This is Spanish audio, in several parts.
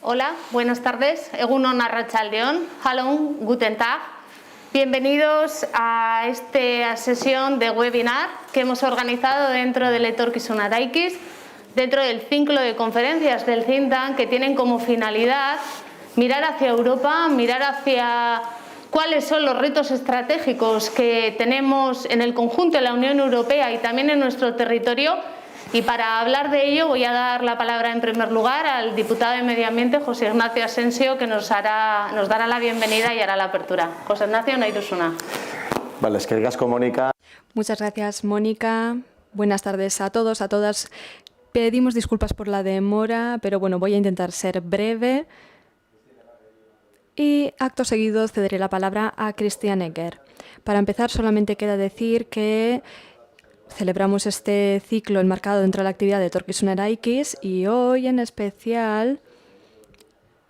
Hola, buenas tardes. Egunon Arratsaldeon. Hallo, guten Tag. Bienvenidos a esta sesión de webinar que hemos organizado dentro del Etorkizun Eraikiz, dentro del ciclo de conferencias del think tank que tienen como finalidad mirar hacia Europa, mirar hacia cuáles son los retos estratégicos que tenemos en el conjunto de la Unión Europea y también en nuestro territorio. Y para hablar de ello voy a dar la palabra en primer lugar al diputado de Medio Ambiente, José Ignacio Asensio, que nos dará la bienvenida y hará la apertura. José Ignacio, nahi duzuna. Vale, es que con Mónica. Muchas gracias, Mónica. Buenas tardes a todos, a todas. Pedimos disculpas por la demora, pero bueno, voy a intentar ser breve. Y acto seguido cederé la palabra a Christian Egger. Para empezar, solamente queda decir que celebramos este ciclo enmarcado dentro de la actividad de Etorkizun Eraikiz y hoy en especial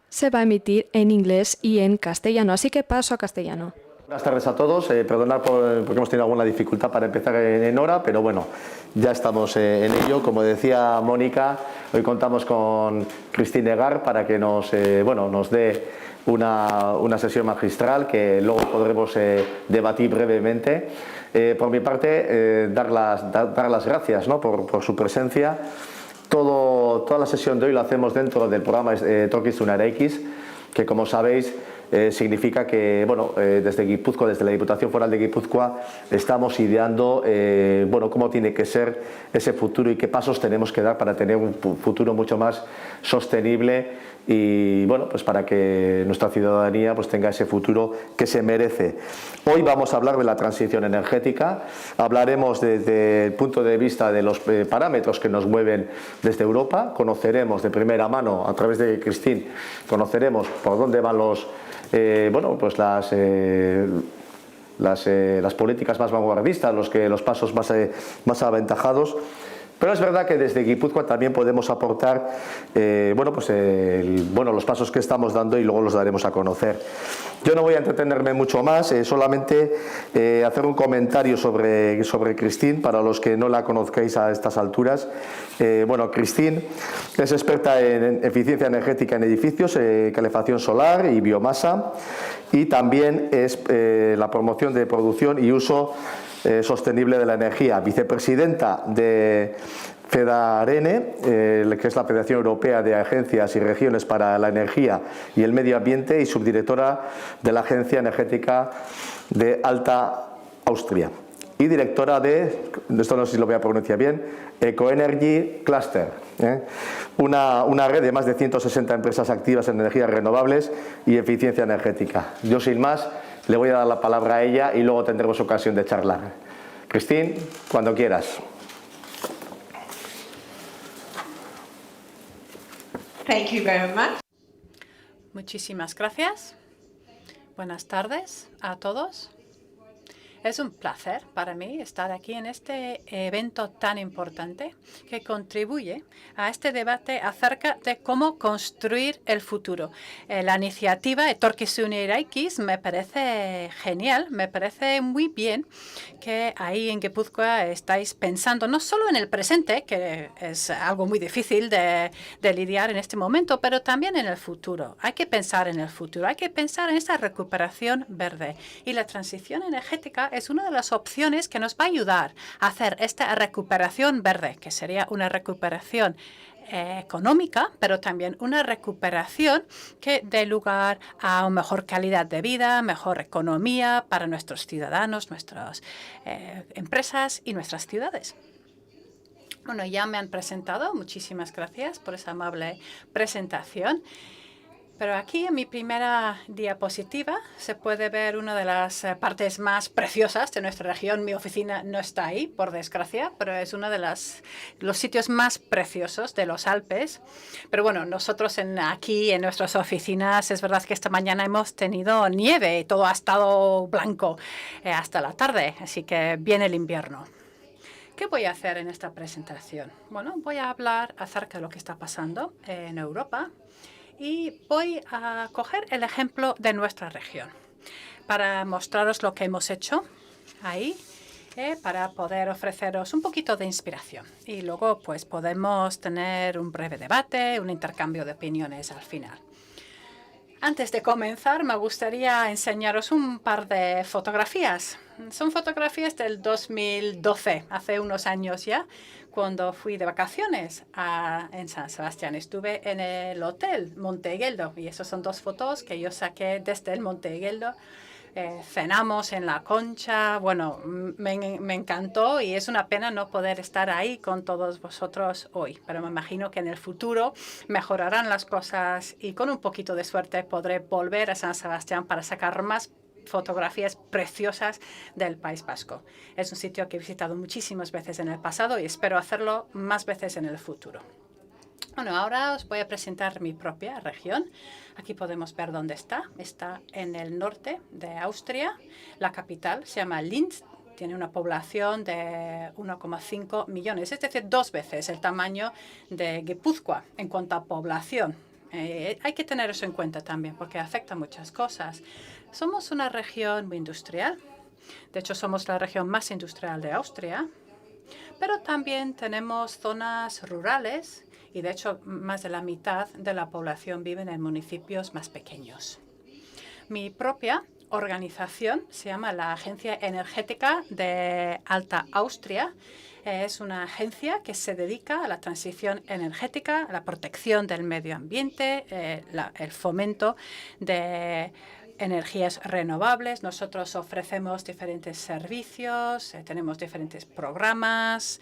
se va a emitir en inglés y en castellano, así que paso a castellano. Buenas tardes a todos, perdonad porque hemos tenido alguna dificultad para empezar en hora, pero bueno, ya estamos en ello. Como decía Mónica, hoy contamos con Christine Egger para que nos dé una sesión magistral que luego podremos debatir brevemente. Por mi parte, dar las gracias, ¿no?, por su presencia. Toda la sesión de hoy la hacemos dentro del programa Etorkizun Eraikiz, que como sabéis significa que desde Guipúzcoa, desde la Diputación Foral de Guipúzcoa, estamos ideando cómo tiene que ser ese futuro y qué pasos tenemos que dar para tener un futuro mucho más sostenible y pues para que nuestra ciudadanía tenga ese futuro que se merece. Hoy vamos a hablar de la transición energética, hablaremos desde el punto de vista de los parámetros que nos mueven desde Europa, conoceremos de primera mano, a través de Christine, conoceremos por dónde van las políticas más vanguardistas, los pasos más aventajados. Pero es verdad que desde Guipúzcoa también podemos aportar los pasos que estamos dando y luego los daremos a conocer. Yo no voy a entretenerme mucho más, solamente hacer un comentario sobre Christine, para los que no la conozcáis a estas alturas. Christine es experta en eficiencia energética en edificios, calefacción solar y biomasa, y también es la promoción de producción y uso sostenible de la energía, vicepresidenta de FEDARENE, que es la Federación Europea de Agencias y Regiones para la Energía y el Medio Ambiente, y subdirectora de la Agencia Energética de Alta Austria, y directora de, esto no sé si lo voy a pronunciar bien, Ecoenergy Cluster, una red de más de 160 empresas activas en energías renovables y eficiencia energética. Yo, sin más, le voy a dar la palabra a ella y luego tendremos ocasión de charlar. Christine, cuando quieras. Thank you very much. Muchísimas gracias. Buenas tardes a todos. Es un placer para mí estar aquí en este evento tan importante que contribuye a este debate acerca de cómo construir el futuro. La iniciativa Etorkizun Eraikiz me parece genial, me parece muy bien que ahí en Guipúzcoa estáis pensando no solo en el presente, que es algo muy difícil de lidiar en este momento, pero también en el futuro. Hay que pensar en el futuro, hay que pensar en esa recuperación verde. Y la transición energética es una de las opciones que nos va a ayudar a hacer esta recuperación verde, que sería una recuperación económica, pero también una recuperación que dé lugar a una mejor calidad de vida, mejor economía para nuestros ciudadanos, nuestras empresas y nuestras ciudades. Bueno, ya me han presentado. Muchísimas gracias por esa amable presentación. Pero aquí en mi primera diapositiva se puede ver una de las partes más preciosas de nuestra región. Mi oficina no está ahí, por desgracia, pero es uno de los sitios más preciosos de los Alpes. Pero bueno, nosotros aquí en nuestras oficinas, es verdad que esta mañana hemos tenido nieve y todo ha estado blanco hasta la tarde, así que viene el invierno. ¿Qué voy a hacer en esta presentación? Bueno, voy a hablar acerca de lo que está pasando en Europa. Y voy a coger el ejemplo de nuestra región para mostraros lo que hemos hecho ahí para poder ofreceros un poquito de inspiración. Y luego pues podemos tener un breve debate, un intercambio de opiniones al final. Antes de comenzar, me gustaría enseñaros un par de fotografías. Son fotografías del 2012, hace unos años ya, cuando fui de vacaciones en San Sebastián. Estuve en el hotel Monte Egueldo y esas son dos fotos que yo saqué desde el Monte Egueldo. Cenamos en la Concha. Bueno, me encantó y es una pena no poder estar ahí con todos vosotros hoy. Pero me imagino que en el futuro mejorarán las cosas y con un poquito de suerte podré volver a San Sebastián para sacar más fotografías preciosas del País Vasco. Es un sitio que he visitado muchísimas veces en el pasado y espero hacerlo más veces en el futuro. Bueno, ahora os voy a presentar mi propia región. Aquí podemos ver dónde está. Está en el norte de Austria. La capital se llama Linz. Tiene una población de 1,5 millones, es decir, 2 veces el tamaño de Guipúzcoa en cuanto a población. Hay que tener eso en cuenta también porque afecta muchas cosas. Somos una región muy industrial. De hecho, somos la región más industrial de Austria. Pero también tenemos zonas rurales. Y de hecho, más de la mitad de la población vive en municipios más pequeños. Mi propia organización se llama la Agencia Energética de Alta Austria. Es una agencia que se dedica a la transición energética, a la protección del medio ambiente, el fomento de energías renovables. Nosotros ofrecemos diferentes servicios, tenemos diferentes programas,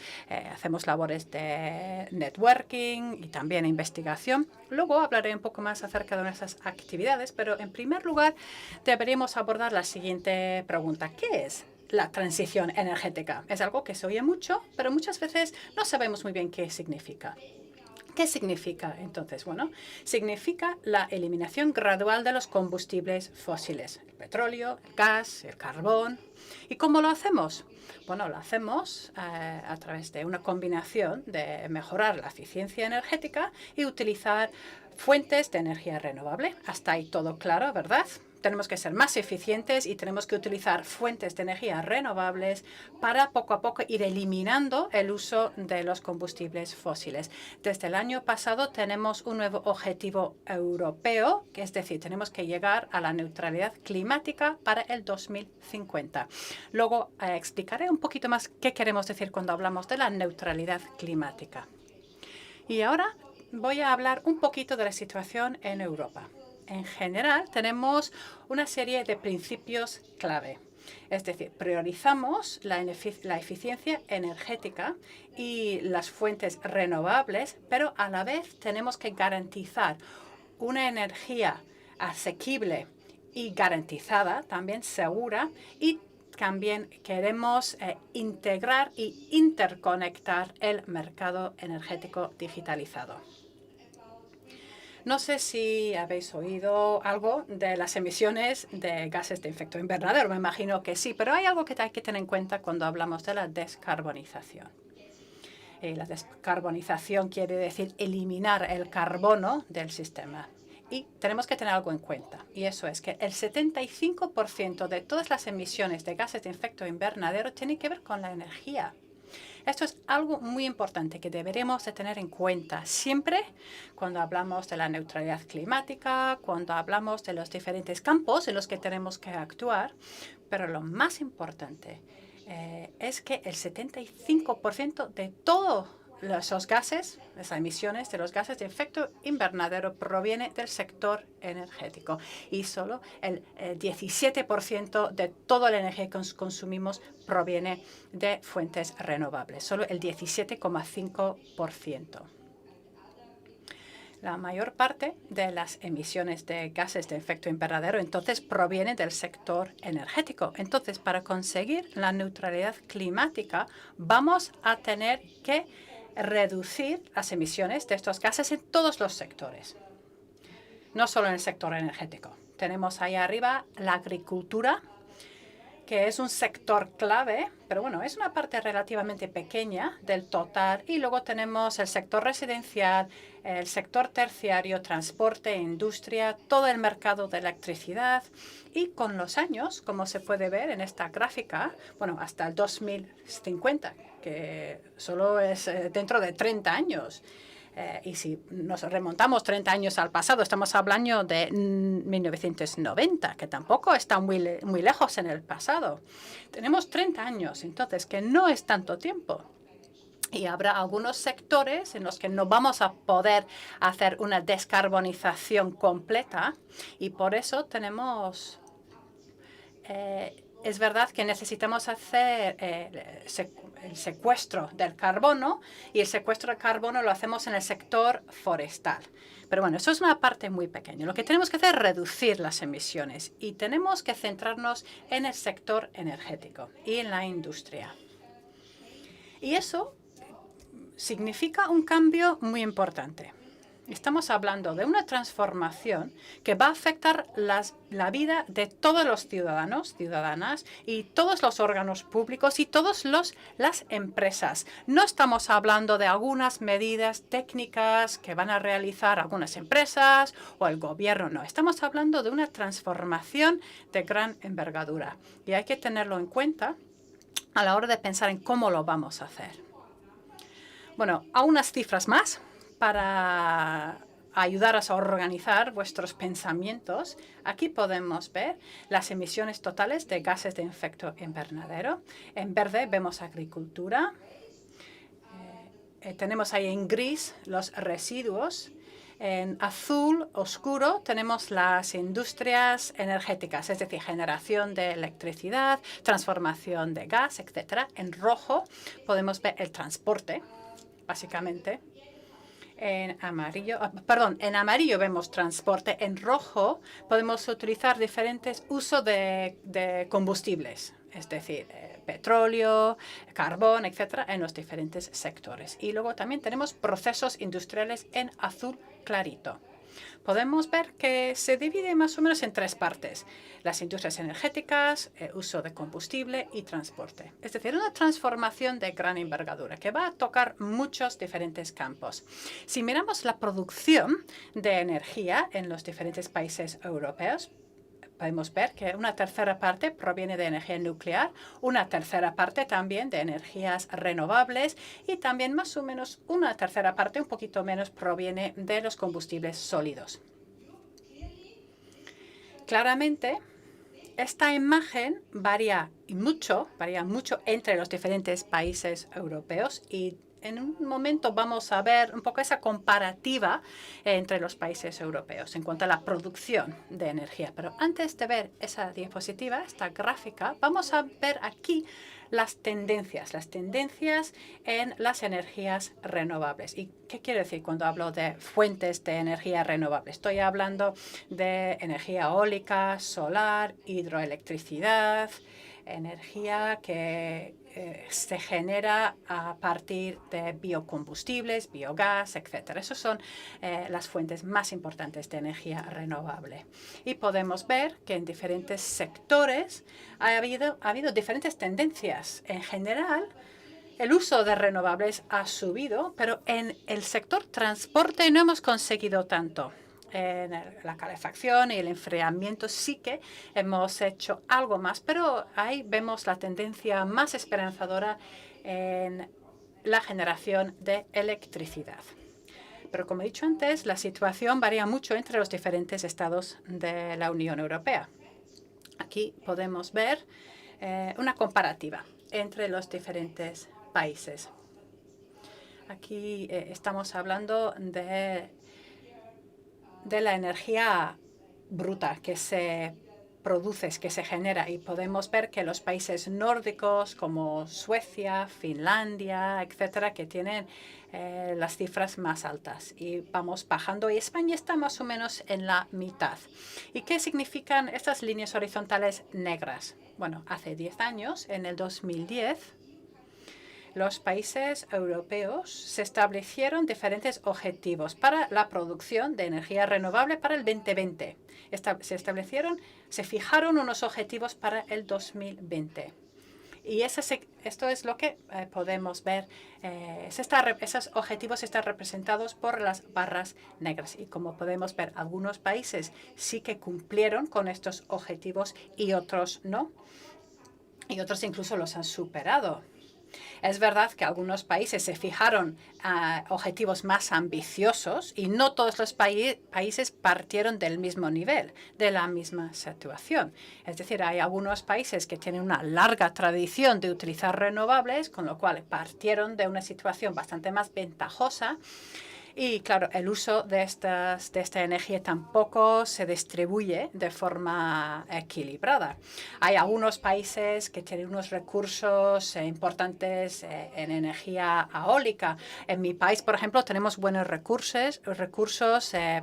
hacemos labores de networking y también investigación. Luego hablaré un poco más acerca de nuestras actividades, pero en primer lugar deberíamos abordar la siguiente pregunta. ¿Qué es la transición energética? Es algo que se oye mucho, pero muchas veces no sabemos muy bien qué significa. ¿Qué significa entonces? Bueno, significa la eliminación gradual de los combustibles fósiles, el petróleo, el gas, el carbón. ¿Y cómo lo hacemos? Bueno, lo hacemos a través de una combinación de mejorar la eficiencia energética y utilizar fuentes de energía renovable. Hasta ahí todo claro, ¿verdad? Tenemos que ser más eficientes y tenemos que utilizar fuentes de energía renovables para poco a poco ir eliminando el uso de los combustibles fósiles. Desde el año pasado tenemos un nuevo objetivo europeo, que es decir, tenemos que llegar a la neutralidad climática para el 2050. Luego explicaré un poquito más qué queremos decir cuando hablamos de la neutralidad climática. Y ahora voy a hablar un poquito de la situación en Europa. En general, tenemos una serie de principios clave. Es decir, priorizamos la eficiencia energética y las fuentes renovables, pero a la vez tenemos que garantizar una energía asequible y garantizada, también segura, y también queremos integrar y interconectar el mercado energético digitalizado. No sé si habéis oído algo de las emisiones de gases de efecto invernadero. Me imagino que sí, pero hay algo que hay que tener en cuenta cuando hablamos de la descarbonización. La descarbonización quiere decir eliminar el carbono del sistema. Y tenemos que tener algo en cuenta, y eso es que el 75% de todas las emisiones de gases de efecto invernadero tienen que ver con la energía. Esto es algo muy importante que deberemos de tener en cuenta siempre cuando hablamos de la neutralidad climática, cuando hablamos de los diferentes campos en los que tenemos que actuar. Pero lo más importante es que el 75% de todos esos gases, esas emisiones de los gases de efecto invernadero proviene del sector energético y solo el 17% de toda la energía que consumimos proviene de fuentes renovables, solo el 17,5%. La mayor parte de las emisiones de gases de efecto invernadero entonces proviene del sector energético. Entonces, para conseguir la neutralidad climática, vamos a tener que reducir las emisiones de estos gases en todos los sectores, no solo en el sector energético. Tenemos ahí arriba la agricultura, que es un sector clave, pero bueno, es una parte relativamente pequeña del total. Y luego tenemos el sector residencial, el sector terciario, transporte, industria, todo el mercado de electricidad. Y con los años, como se puede ver en esta gráfica, bueno, hasta el 2050, que solo es dentro de 30 años. Y si nos remontamos 30 años al pasado, estamos hablando de 1990, que tampoco está muy lejos en el pasado. Tenemos 30 años, entonces, que no es tanto tiempo. Y habrá algunos sectores en los que no vamos a poder hacer una descarbonización completa. Y por eso tenemos... es verdad que necesitamos hacer el secuestro del carbono, y el secuestro del carbono lo hacemos en el sector forestal. Pero bueno, eso es una parte muy pequeña. Lo que tenemos que hacer es reducir las emisiones, y tenemos que centrarnos en el sector energético y en la industria. Y eso significa un cambio muy importante. Estamos hablando de una transformación que va a afectar la vida de todos los ciudadanos, ciudadanas, y todos los órganos públicos y todas las empresas. No estamos hablando de algunas medidas técnicas que van a realizar algunas empresas o el gobierno. No, estamos hablando de una transformación de gran envergadura. Y hay que tenerlo en cuenta a la hora de pensar en cómo lo vamos a hacer. Bueno, a unas cifras más para ayudaros a organizar vuestros pensamientos. Aquí podemos ver las emisiones totales de gases de efecto invernadero. En verde vemos agricultura. Tenemos ahí en gris los residuos. En azul oscuro tenemos las industrias energéticas, es decir, generación de electricidad, transformación de gas, etc. En rojo podemos ver el transporte, básicamente. En amarillo vemos transporte. En rojo podemos utilizar diferentes usos de combustibles, es decir, petróleo, carbón, etcétera, en los diferentes sectores. Y luego también tenemos procesos industriales en azul clarito. Podemos ver que se divide más o menos en tres partes: las industrias energéticas, uso de combustible y transporte. Es decir, una transformación de gran envergadura que va a tocar muchos diferentes campos. Si miramos la producción de energía en los diferentes países europeos, podemos ver que una tercera parte proviene de energía nuclear, una tercera parte también de energías renovables, y también más o menos una tercera parte, un poquito menos, proviene de los combustibles sólidos. Claramente, esta imagen varía mucho entre los diferentes países europeos, y en un momento vamos a ver un poco esa comparativa entre los países europeos en cuanto a la producción de energía. Pero antes de ver esa diapositiva, esta gráfica, vamos a ver aquí las tendencias en las energías renovables. ¿Y qué quiero decir cuando hablo de fuentes de energía renovable? Estoy hablando de energía eólica, solar, hidroelectricidad, energía que se genera a partir de biocombustibles, biogás, etc. Esas son las fuentes más importantes de energía renovable. Y podemos ver que en diferentes sectores ha habido diferentes tendencias. En general, el uso de renovables ha subido, pero en el sector transporte no hemos conseguido tanto. En la calefacción y el enfriamiento sí que hemos hecho algo más, pero ahí vemos la tendencia más esperanzadora en la generación de electricidad. Pero como he dicho antes, la situación varía mucho entre los diferentes estados de la Unión Europea. Aquí podemos ver una comparativa entre los diferentes países. Aquí estamos hablando de la energía bruta que se produce, que se genera, y podemos ver que los países nórdicos como Suecia, Finlandia, etcétera, que tienen las cifras más altas, y vamos bajando, y España está más o menos en la mitad. ¿Y qué significan estas líneas horizontales negras? Bueno, hace 10 años, en el 2010, los países europeos se establecieron diferentes objetivos para la producción de energía renovable para el 2020. Se fijaron unos objetivos para el 2020. Y esto es lo que podemos ver. Esos objetivos están representados por las barras negras. Y como podemos ver, algunos países sí que cumplieron con estos objetivos y otros no. Y otros incluso los han superado. Es verdad que algunos países se fijaron objetivos más ambiciosos y no todos los países partieron del mismo nivel, de la misma situación. Es decir, hay algunos países que tienen una larga tradición de utilizar renovables, con lo cual partieron de una situación bastante más ventajosa. Y claro, el uso de esta energía tampoco se distribuye de forma equilibrada. Hay algunos países que tienen unos recursos importantes en energía eólica. En mi país, por ejemplo, tenemos buenos recursos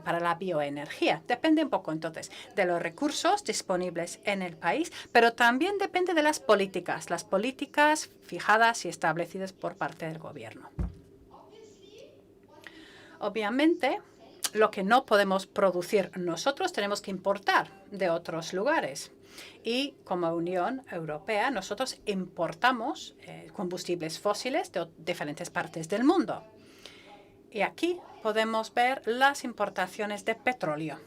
para la bioenergía. Depende un poco, entonces, de los recursos disponibles en el país, pero también depende de las políticas fijadas y establecidas por parte del gobierno. Obviamente, lo que no podemos producir nosotros tenemos que importar de otros lugares. Y como Unión Europea, nosotros importamos combustibles fósiles de diferentes partes del mundo. Y aquí podemos ver las importaciones de petróleo.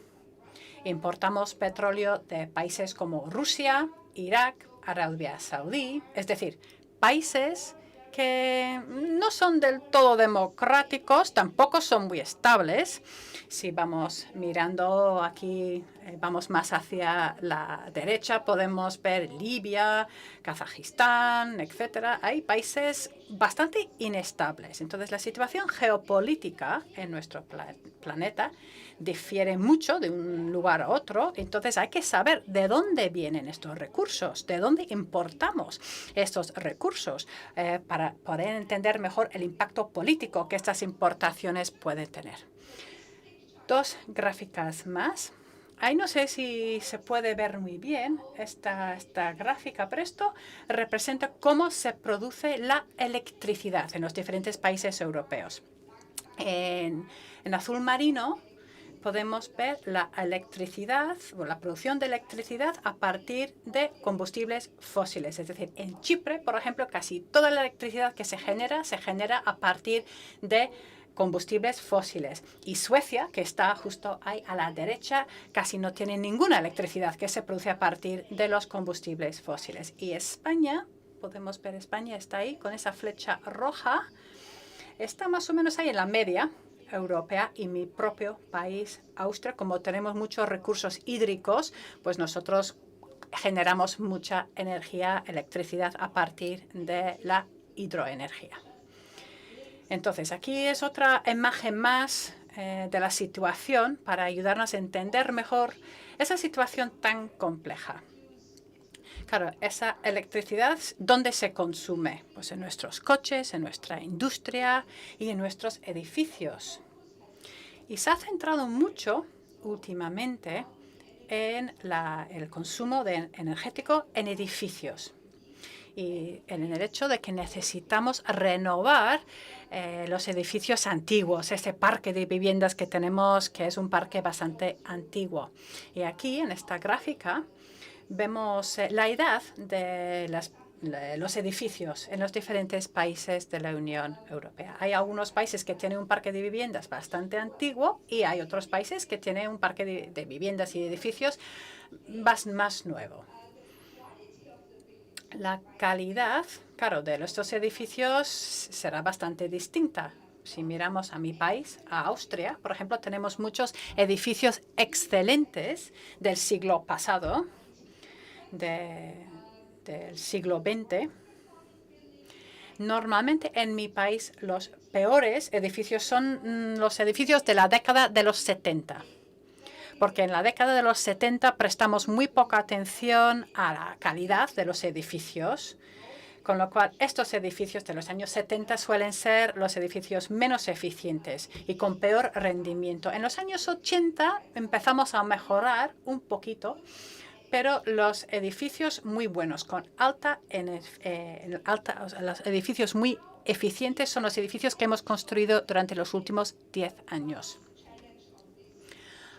Importamos petróleo de países como Rusia, Irak, Arabia Saudí, es decir, países que no son del todo democráticos, tampoco son muy estables. Si vamos mirando aquí, vamos más hacia la derecha, podemos ver Libia, Kazajistán, etcétera. Hay países bastante inestables. Entonces, la situación geopolítica en nuestro planeta difiere mucho de un lugar a otro. Entonces, hay que saber de dónde vienen estos recursos, de dónde importamos estos recursos para poder entender mejor el impacto político que estas importaciones pueden tener. Dos gráficas más. Ahí no sé si se puede ver muy bien esta gráfica, pero esto representa cómo se produce la electricidad en los diferentes países europeos. En azul marino podemos ver la electricidad o la producción de electricidad a partir de combustibles fósiles. Es decir, en Chipre, por ejemplo, casi toda la electricidad que se genera a partir de combustibles fósiles. Y Suecia, que está justo ahí a la derecha, casi no tiene ninguna electricidad que se produce a partir de los combustibles fósiles. Y España, podemos ver España, está ahí con esa flecha roja, está más o menos ahí en la media europea, y mi propio país, Austria, como tenemos muchos recursos hídricos, pues nosotros generamos mucha electricidad a partir de la hidroenergía. Entonces, aquí es otra imagen más de la situación para ayudarnos a entender mejor esa situación tan compleja. Claro, esa electricidad, ¿dónde se consume? Pues en nuestros coches, en nuestra industria y en nuestros edificios. Y se ha centrado mucho últimamente en el consumo energético en edificios. Y en el hecho de que necesitamos renovar los edificios antiguos, ese parque de viviendas que tenemos, que es un parque bastante antiguo. Y aquí, en esta gráfica, vemos la edad de los edificios en los diferentes países de la Unión Europea. Hay algunos países que tienen un parque de viviendas bastante antiguo y hay otros países que tienen un parque de viviendas y edificios más nuevo. La calidad, claro, de estos edificios será bastante distinta. Si miramos a mi país, a Austria, por ejemplo, tenemos muchos edificios excelentes del siglo pasado, del siglo XX. Normalmente en mi país los peores edificios son los edificios de la década de los 70. Porque en la década de los 70 prestamos muy poca atención a la calidad de los edificios, con lo cual estos edificios de los años 70 suelen ser los edificios menos eficientes y con peor rendimiento. En los años 80 empezamos a mejorar un poquito, pero los edificios muy buenos, con los edificios muy eficientes son los edificios que hemos construido durante los últimos 10 años.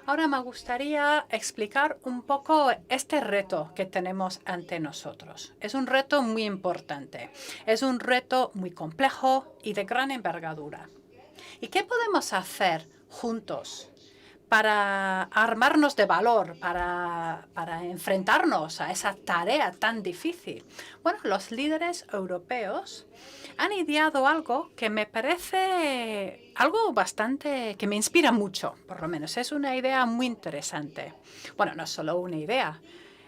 Ahora me gustaría explicar un poco este reto que tenemos ante nosotros. Es un reto muy importante, es un reto muy complejo y de gran envergadura. ¿Y qué podemos hacer juntos para armarnos de valor, para enfrentarnos a esa tarea tan difícil? Bueno, los líderes europeos han ideado algo que me parece algo bastante, que me inspira mucho, por lo menos. Es una idea muy interesante. Bueno, no es solo una idea,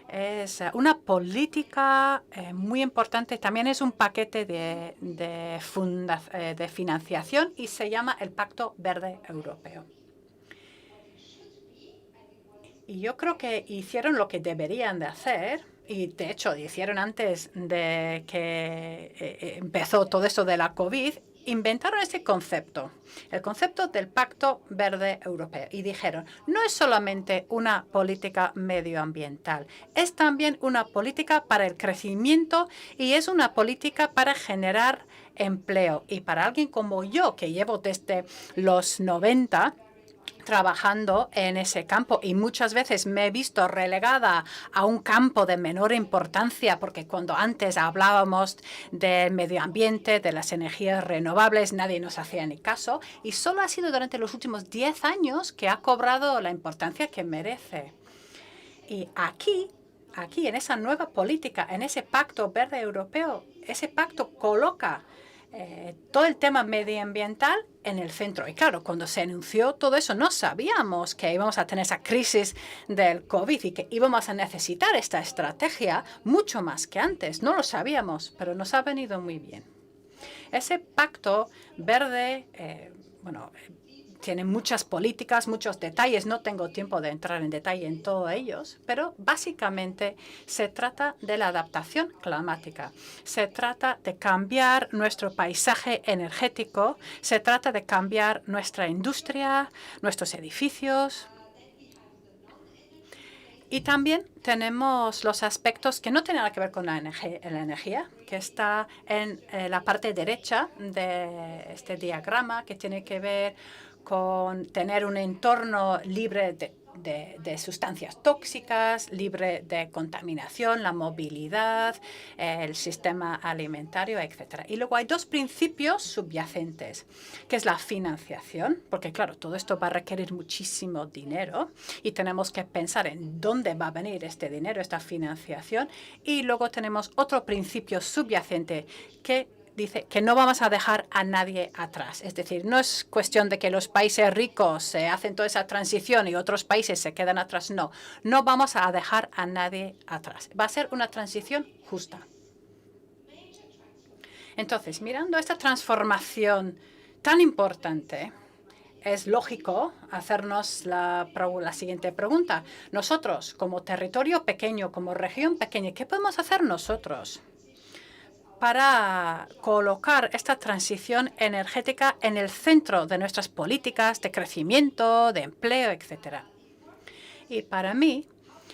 es una política muy importante. También es un paquete de financiación y se llama el Pacto Verde Europeo. Y yo creo que hicieron lo que deberían de hacer, y de hecho hicieron antes de que empezó todo eso de la COVID, inventaron ese concepto, el concepto del Pacto Verde Europeo. Y dijeron, no es solamente una política medioambiental, es también una política para el crecimiento y es una política para generar empleo. Y para alguien como yo, que llevo desde los 90, trabajando en ese campo y muchas veces me he visto relegada a un campo de menor importancia, porque cuando antes hablábamos del medio ambiente, de las energías renovables, nadie nos hacía ni caso, y solo ha sido durante los últimos 10 años que ha cobrado la importancia que merece. Y aquí en esa nueva política, en ese Pacto Verde Europeo, ese pacto coloca todo el tema medioambiental en el centro. Y claro, cuando se anunció todo eso, no sabíamos que íbamos a tener esa crisis del COVID y que íbamos a necesitar esta estrategia mucho más que antes. No lo sabíamos, pero nos ha venido muy bien. Ese pacto verde, tiene muchas políticas, muchos detalles. No tengo tiempo de entrar en detalle en todos ellos, pero básicamente se trata de la adaptación climática. Se trata de cambiar nuestro paisaje energético. Se trata de cambiar nuestra industria, nuestros edificios. Y también tenemos los aspectos que no tienen nada que ver con la energía, que está en la parte derecha de este diagrama, que tiene que ver con tener un entorno libre de sustancias tóxicas, libre de contaminación, la movilidad, el sistema alimentario, etc. Y luego hay dos principios subyacentes, que es la financiación, porque claro, todo esto va a requerir muchísimo dinero y tenemos que pensar en dónde va a venir este dinero, esta financiación. Y luego tenemos otro principio subyacente que dice que no vamos a dejar a nadie atrás. Es decir, no es cuestión de que los países ricos hacen toda esa transición y otros países se quedan atrás. No, no vamos a dejar a nadie atrás. Va a ser una transición justa. Entonces, mirando esta transformación tan importante, es lógico hacernos la siguiente pregunta. Nosotros, como territorio pequeño, como región pequeña, ¿qué podemos hacer nosotros para colocar esta transición energética en el centro de nuestras políticas de crecimiento, de empleo, etcétera? Y para mí,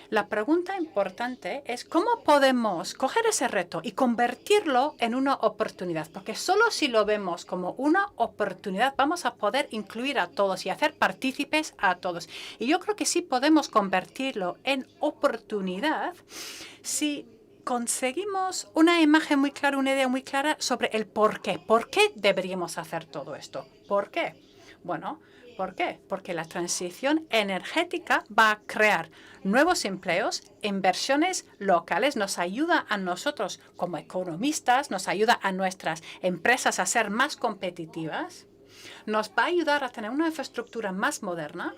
la pregunta importante es cómo podemos coger ese reto y convertirlo en una oportunidad, porque solo si lo vemos como una oportunidad vamos a poder incluir a todos y hacer partícipes a todos. Y yo creo que sí podemos convertirlo en oportunidad si conseguimos una imagen muy clara, una idea muy clara sobre el por qué. ¿Por qué deberíamos hacer todo esto? ¿Por qué? Bueno, ¿por qué? Porque la transición energética va a crear nuevos empleos, inversiones locales, nos ayuda a nosotros como economistas, nos ayuda a nuestras empresas a ser más competitivas, nos va a ayudar a tener una infraestructura más moderna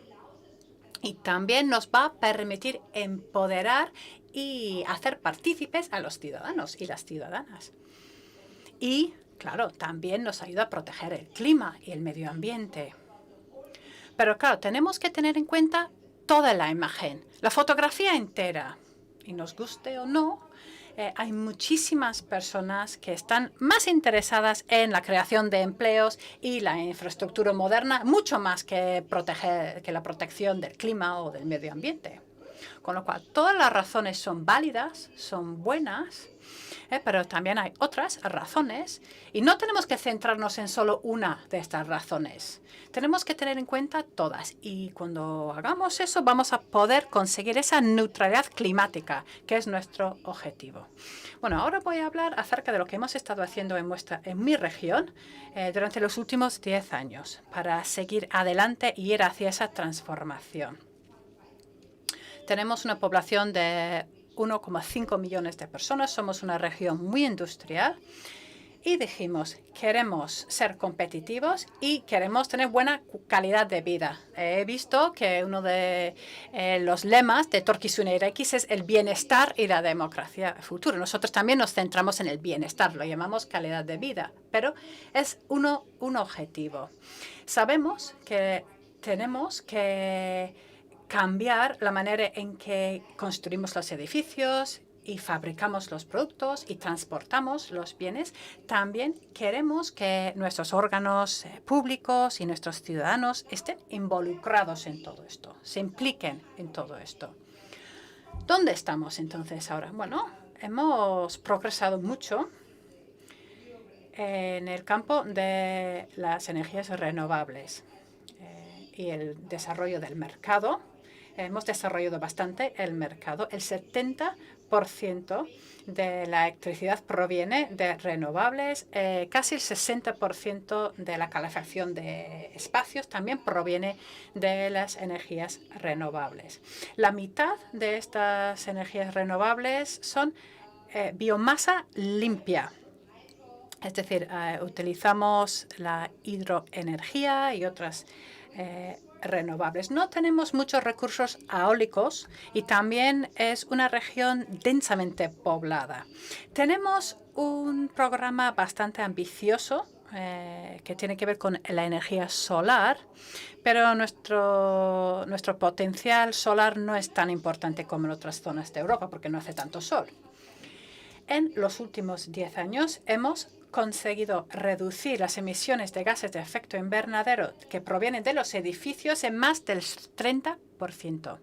y también nos va a permitir empoderar y hacer partícipes a los ciudadanos y las ciudadanas. Y, claro, también nos ayuda a proteger el clima y el medio ambiente. Pero, claro, tenemos que tener en cuenta toda la imagen, la fotografía entera. Y nos guste o no, hay muchísimas personas que están más interesadas en la creación de empleos y la infraestructura moderna, mucho más que la protección del clima o del medio ambiente. Con lo cual, todas las razones son válidas, son buenas, pero también hay otras razones y no tenemos que centrarnos en solo una de estas razones. Tenemos que tener en cuenta todas y cuando hagamos eso vamos a poder conseguir esa neutralidad climática, que es nuestro objetivo. Bueno, ahora voy a hablar acerca de lo que hemos estado haciendo en mi región durante los últimos 10 años para seguir adelante y ir hacia esa transformación. Tenemos una población de 1,5 millones de personas. Somos una región muy industrial y dijimos, queremos ser competitivos y queremos tener buena calidad de vida. He visto que uno de los lemas de Etorkizuna Eraikiz es el bienestar y la democracia futura. Nosotros también nos centramos en el bienestar, lo llamamos calidad de vida, pero es un objetivo. Sabemos que tenemos que cambiar la manera en que construimos los edificios y fabricamos los productos y transportamos los bienes. También queremos que nuestros órganos públicos y nuestros ciudadanos estén involucrados en todo esto, se impliquen en todo esto. ¿Dónde estamos entonces ahora? Bueno, hemos progresado mucho en el campo de las energías renovables y el desarrollo del mercado. Hemos desarrollado bastante el mercado. El 70% de la electricidad proviene de renovables. Casi el 60% de la calefacción de espacios también proviene de las energías renovables. La mitad de estas energías renovables son biomasa limpia. Es decir, utilizamos la hidroenergía y otras renovables. No tenemos muchos recursos eólicos y también es una región densamente poblada. Tenemos un programa bastante ambicioso que tiene que ver con la energía solar, pero nuestro potencial solar no es tan importante como en otras zonas de Europa porque no hace tanto sol. En los últimos 10 años hemos conseguido reducir las emisiones de gases de efecto invernadero que provienen de los edificios en más del 30%.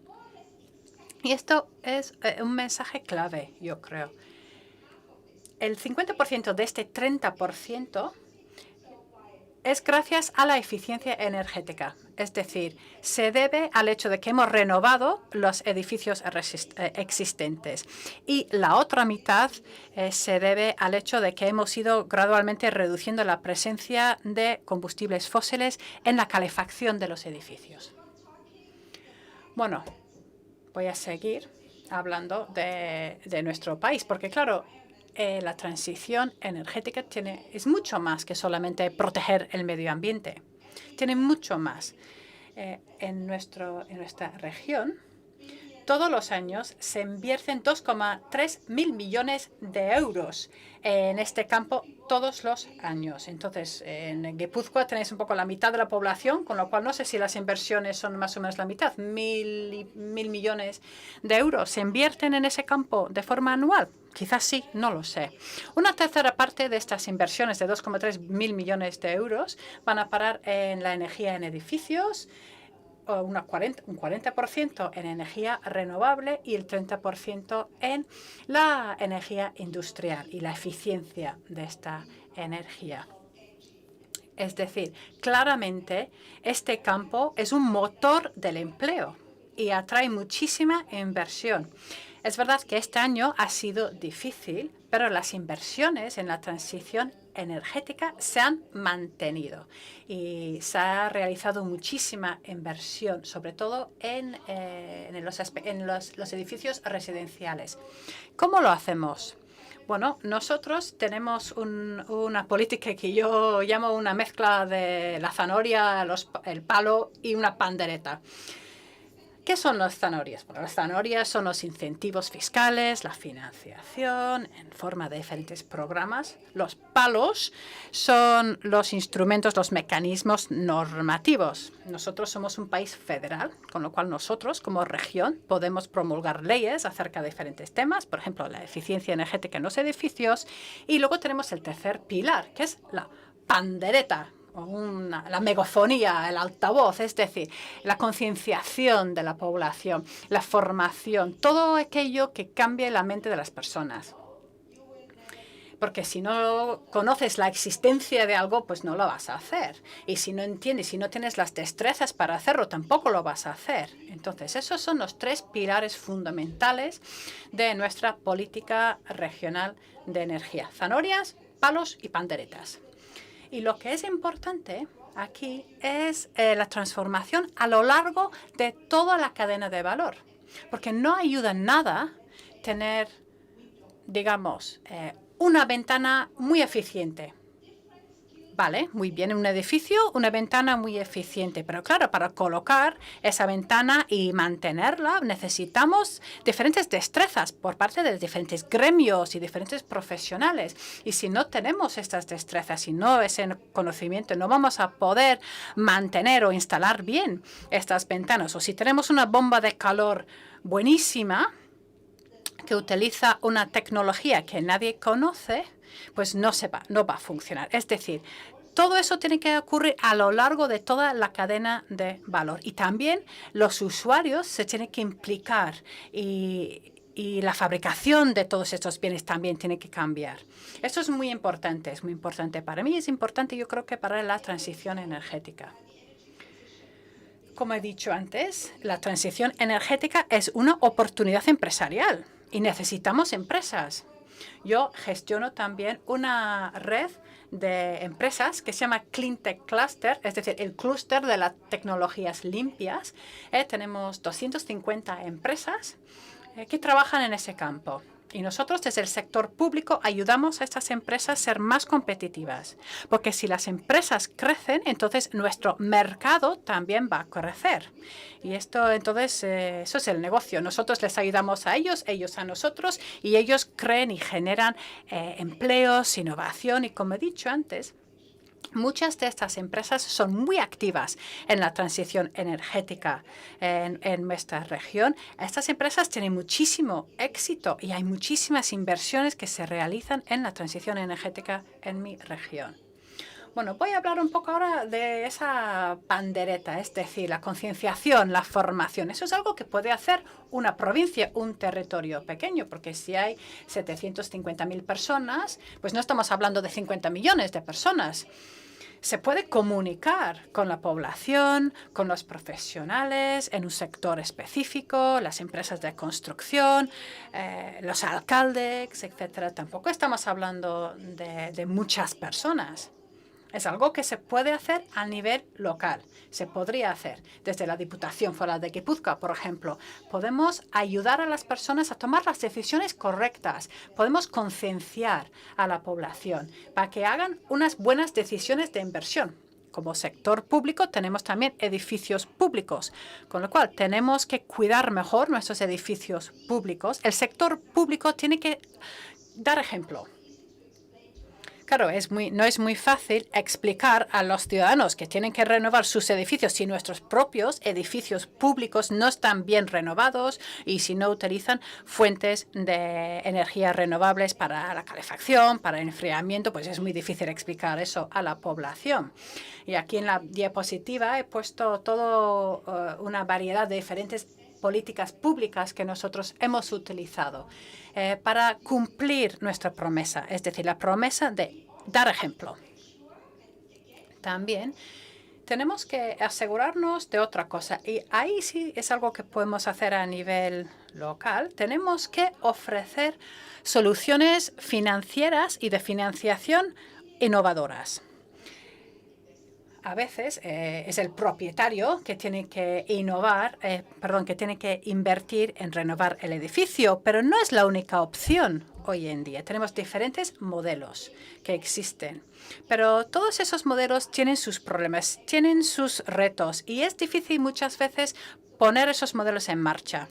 Y esto es un mensaje clave, yo creo. El 50% de este 30% es gracias a la eficiencia energética. Es decir, se debe al hecho de que hemos renovado los edificios existentes. Y la otra mitad se debe al hecho de que hemos ido gradualmente reduciendo la presencia de combustibles fósiles en la calefacción de los edificios. Bueno, voy a seguir hablando de nuestro país, porque claro, la transición energética es mucho más que solamente proteger el medio ambiente. Tiene mucho más. En nuestra región, todos los años se invierten 2,3 mil millones de euros en este campo todos los años. Entonces, en Guipúzcoa tenéis un poco la mitad de la población, con lo cual no sé si las inversiones son más o menos la mitad. Mil millones de euros se invierten en ese campo de forma anual. Quizás sí, no lo sé. Una tercera parte de estas inversiones de 2,3 mil millones de euros van a parar en la energía en edificios, o un 40% en energía renovable y el 30% en la energía industrial y la eficiencia de esta energía. Es decir, claramente este campo es un motor del empleo y atrae muchísima inversión. Es verdad que este año ha sido difícil, pero las inversiones en la transición energética se han mantenido y se ha realizado muchísima inversión, sobre todo en los edificios residenciales. ¿Cómo lo hacemos? Bueno, nosotros tenemos una política que yo llamo una mezcla de la zanahoria, el palo y una pandereta. ¿Qué son las zanahorias? Bueno, las zanahorias son los incentivos fiscales, la financiación en forma de diferentes programas. Los palos son los instrumentos, los mecanismos normativos. Nosotros somos un país federal, con lo cual nosotros, como región, podemos promulgar leyes acerca de diferentes temas, por ejemplo, la eficiencia energética en los edificios. Y luego tenemos el tercer pilar, que es la pandereta, la megafonía, el altavoz, es decir, la concienciación de la población, la formación, todo aquello que cambie la mente de las personas. Porque si no conoces la existencia de algo, pues no lo vas a hacer. Y si no entiendes, si no tienes las destrezas para hacerlo, tampoco lo vas a hacer. Entonces, esos son los 3 pilares fundamentales de nuestra política regional de energía. Zanahorias, palos y panderetas. Y lo que es importante aquí es la transformación a lo largo de toda la cadena de valor. Porque no ayuda en nada tener, digamos, una ventana muy eficiente. Vale, muy bien, en un edificio, una ventana muy eficiente. Pero claro, para colocar esa ventana y mantenerla necesitamos diferentes destrezas por parte de diferentes gremios y diferentes profesionales. Y si no tenemos estas destrezas y no ese conocimiento, no vamos a poder mantener o instalar bien estas ventanas. O si tenemos una bomba de calor buenísima, que utiliza una tecnología que nadie conoce, pues no va a funcionar. Es decir, todo eso tiene que ocurrir a lo largo de toda la cadena de valor. Y también los usuarios se tienen que implicar y la fabricación de todos estos bienes también tiene que cambiar. Esto es muy importante para mí, es importante yo creo que para la transición energética. Como he dicho antes, la transición energética es una oportunidad empresarial. Y necesitamos empresas. Yo gestiono también una red de empresas que se llama Cleantech Cluster, es decir, el clúster de las tecnologías limpias. Tenemos 250 empresas que trabajan en ese campo. Y nosotros desde el sector público ayudamos a estas empresas a ser más competitivas. Porque si las empresas crecen, entonces nuestro mercado también va a crecer. Y esto, entonces, eso es el negocio. Nosotros les ayudamos a ellos a nosotros, y ellos creen y generan empleos, innovación. Y como he dicho antes, muchas de estas empresas son muy activas en la transición energética en nuestra región. Estas empresas tienen muchísimo éxito y hay muchísimas inversiones que se realizan en la transición energética en mi región. Bueno, voy a hablar un poco ahora de esa pandereta, es decir, la concienciación, la formación. Eso es algo que puede hacer una provincia, un territorio pequeño, porque si hay 750.000 personas, pues no estamos hablando de 50 millones de personas. Se puede comunicar con la población, con los profesionales en un sector específico, las empresas de construcción, los alcaldes, etcétera. Tampoco estamos hablando de muchas personas. Es algo que se puede hacer a nivel local. Se podría hacer desde la Diputación Foral de Guipúzcoa, por ejemplo. Podemos ayudar a las personas a tomar las decisiones correctas. Podemos concienciar a la población para que hagan unas buenas decisiones de inversión. Como sector público tenemos también edificios públicos, con lo cual tenemos que cuidar mejor nuestros edificios públicos. El sector público tiene que dar ejemplo. Claro, no es muy fácil explicar a los ciudadanos que tienen que renovar sus edificios si nuestros propios edificios públicos no están bien renovados y si no utilizan fuentes de energía renovables para la calefacción, para el enfriamiento, pues es muy difícil explicar eso a la población. Y aquí en la diapositiva he puesto toda una variedad de diferentes políticas públicas que nosotros hemos utilizado para cumplir nuestra promesa, es decir, la promesa de dar ejemplo. También tenemos que asegurarnos de otra cosa, y ahí sí es algo que podemos hacer a nivel local. Tenemos que ofrecer soluciones financieras y de financiación innovadoras. A veces es el propietario que tiene que que tiene que invertir en renovar el edificio, pero no es la única opción hoy en día. Tenemos diferentes modelos que existen, pero todos esos modelos tienen sus problemas, tienen sus retos y es difícil muchas veces poner esos modelos en marcha.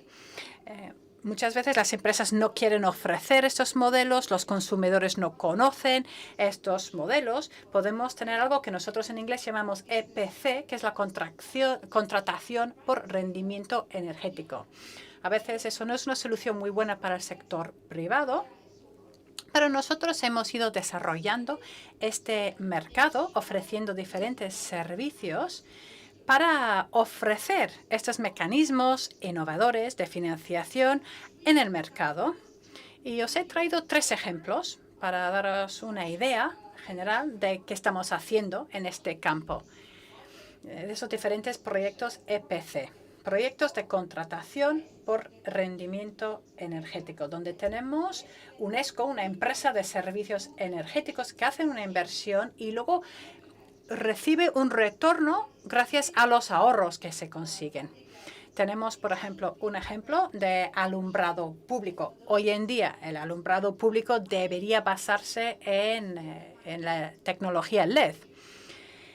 Muchas veces las empresas no quieren ofrecer estos modelos, los consumidores no conocen estos modelos. Podemos tener algo que nosotros en inglés llamamos EPC, que es la contratación por rendimiento energético. A veces eso no es una solución muy buena para el sector privado, Pero nosotros hemos ido desarrollando este mercado, ofreciendo diferentes servicios para ofrecer estos mecanismos innovadores de financiación en el mercado. Y os he traído 3 ejemplos para daros una idea general de qué estamos haciendo en este campo. De esos diferentes proyectos EPC, proyectos de contratación por rendimiento energético, donde tenemos UNESCO, una empresa de servicios energéticos que hace una inversión y luego recibe un retorno gracias a los ahorros que se consiguen. Tenemos, por ejemplo, un ejemplo de alumbrado público. Hoy en día, el alumbrado público debería basarse en la tecnología LED.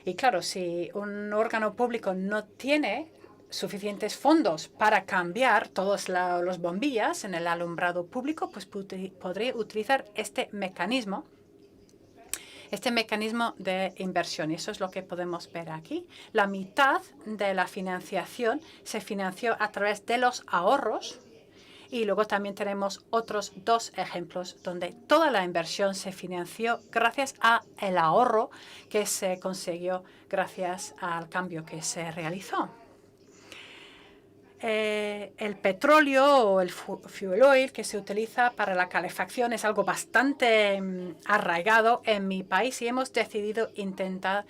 Y claro, si un órgano público no tiene suficientes fondos para cambiar todas las bombillas en el alumbrado público, pues podría utilizar este mecanismo de inversión. Y eso es lo que podemos ver aquí. La mitad de la financiación se financió a través de los ahorros. Y luego también tenemos otros 2 ejemplos donde toda la inversión se financió gracias al ahorro que se consiguió gracias al cambio que se realizó. El petróleo o el fuel oil que se utiliza para la calefacción es algo bastante arraigado en mi país y hemos decidido intentar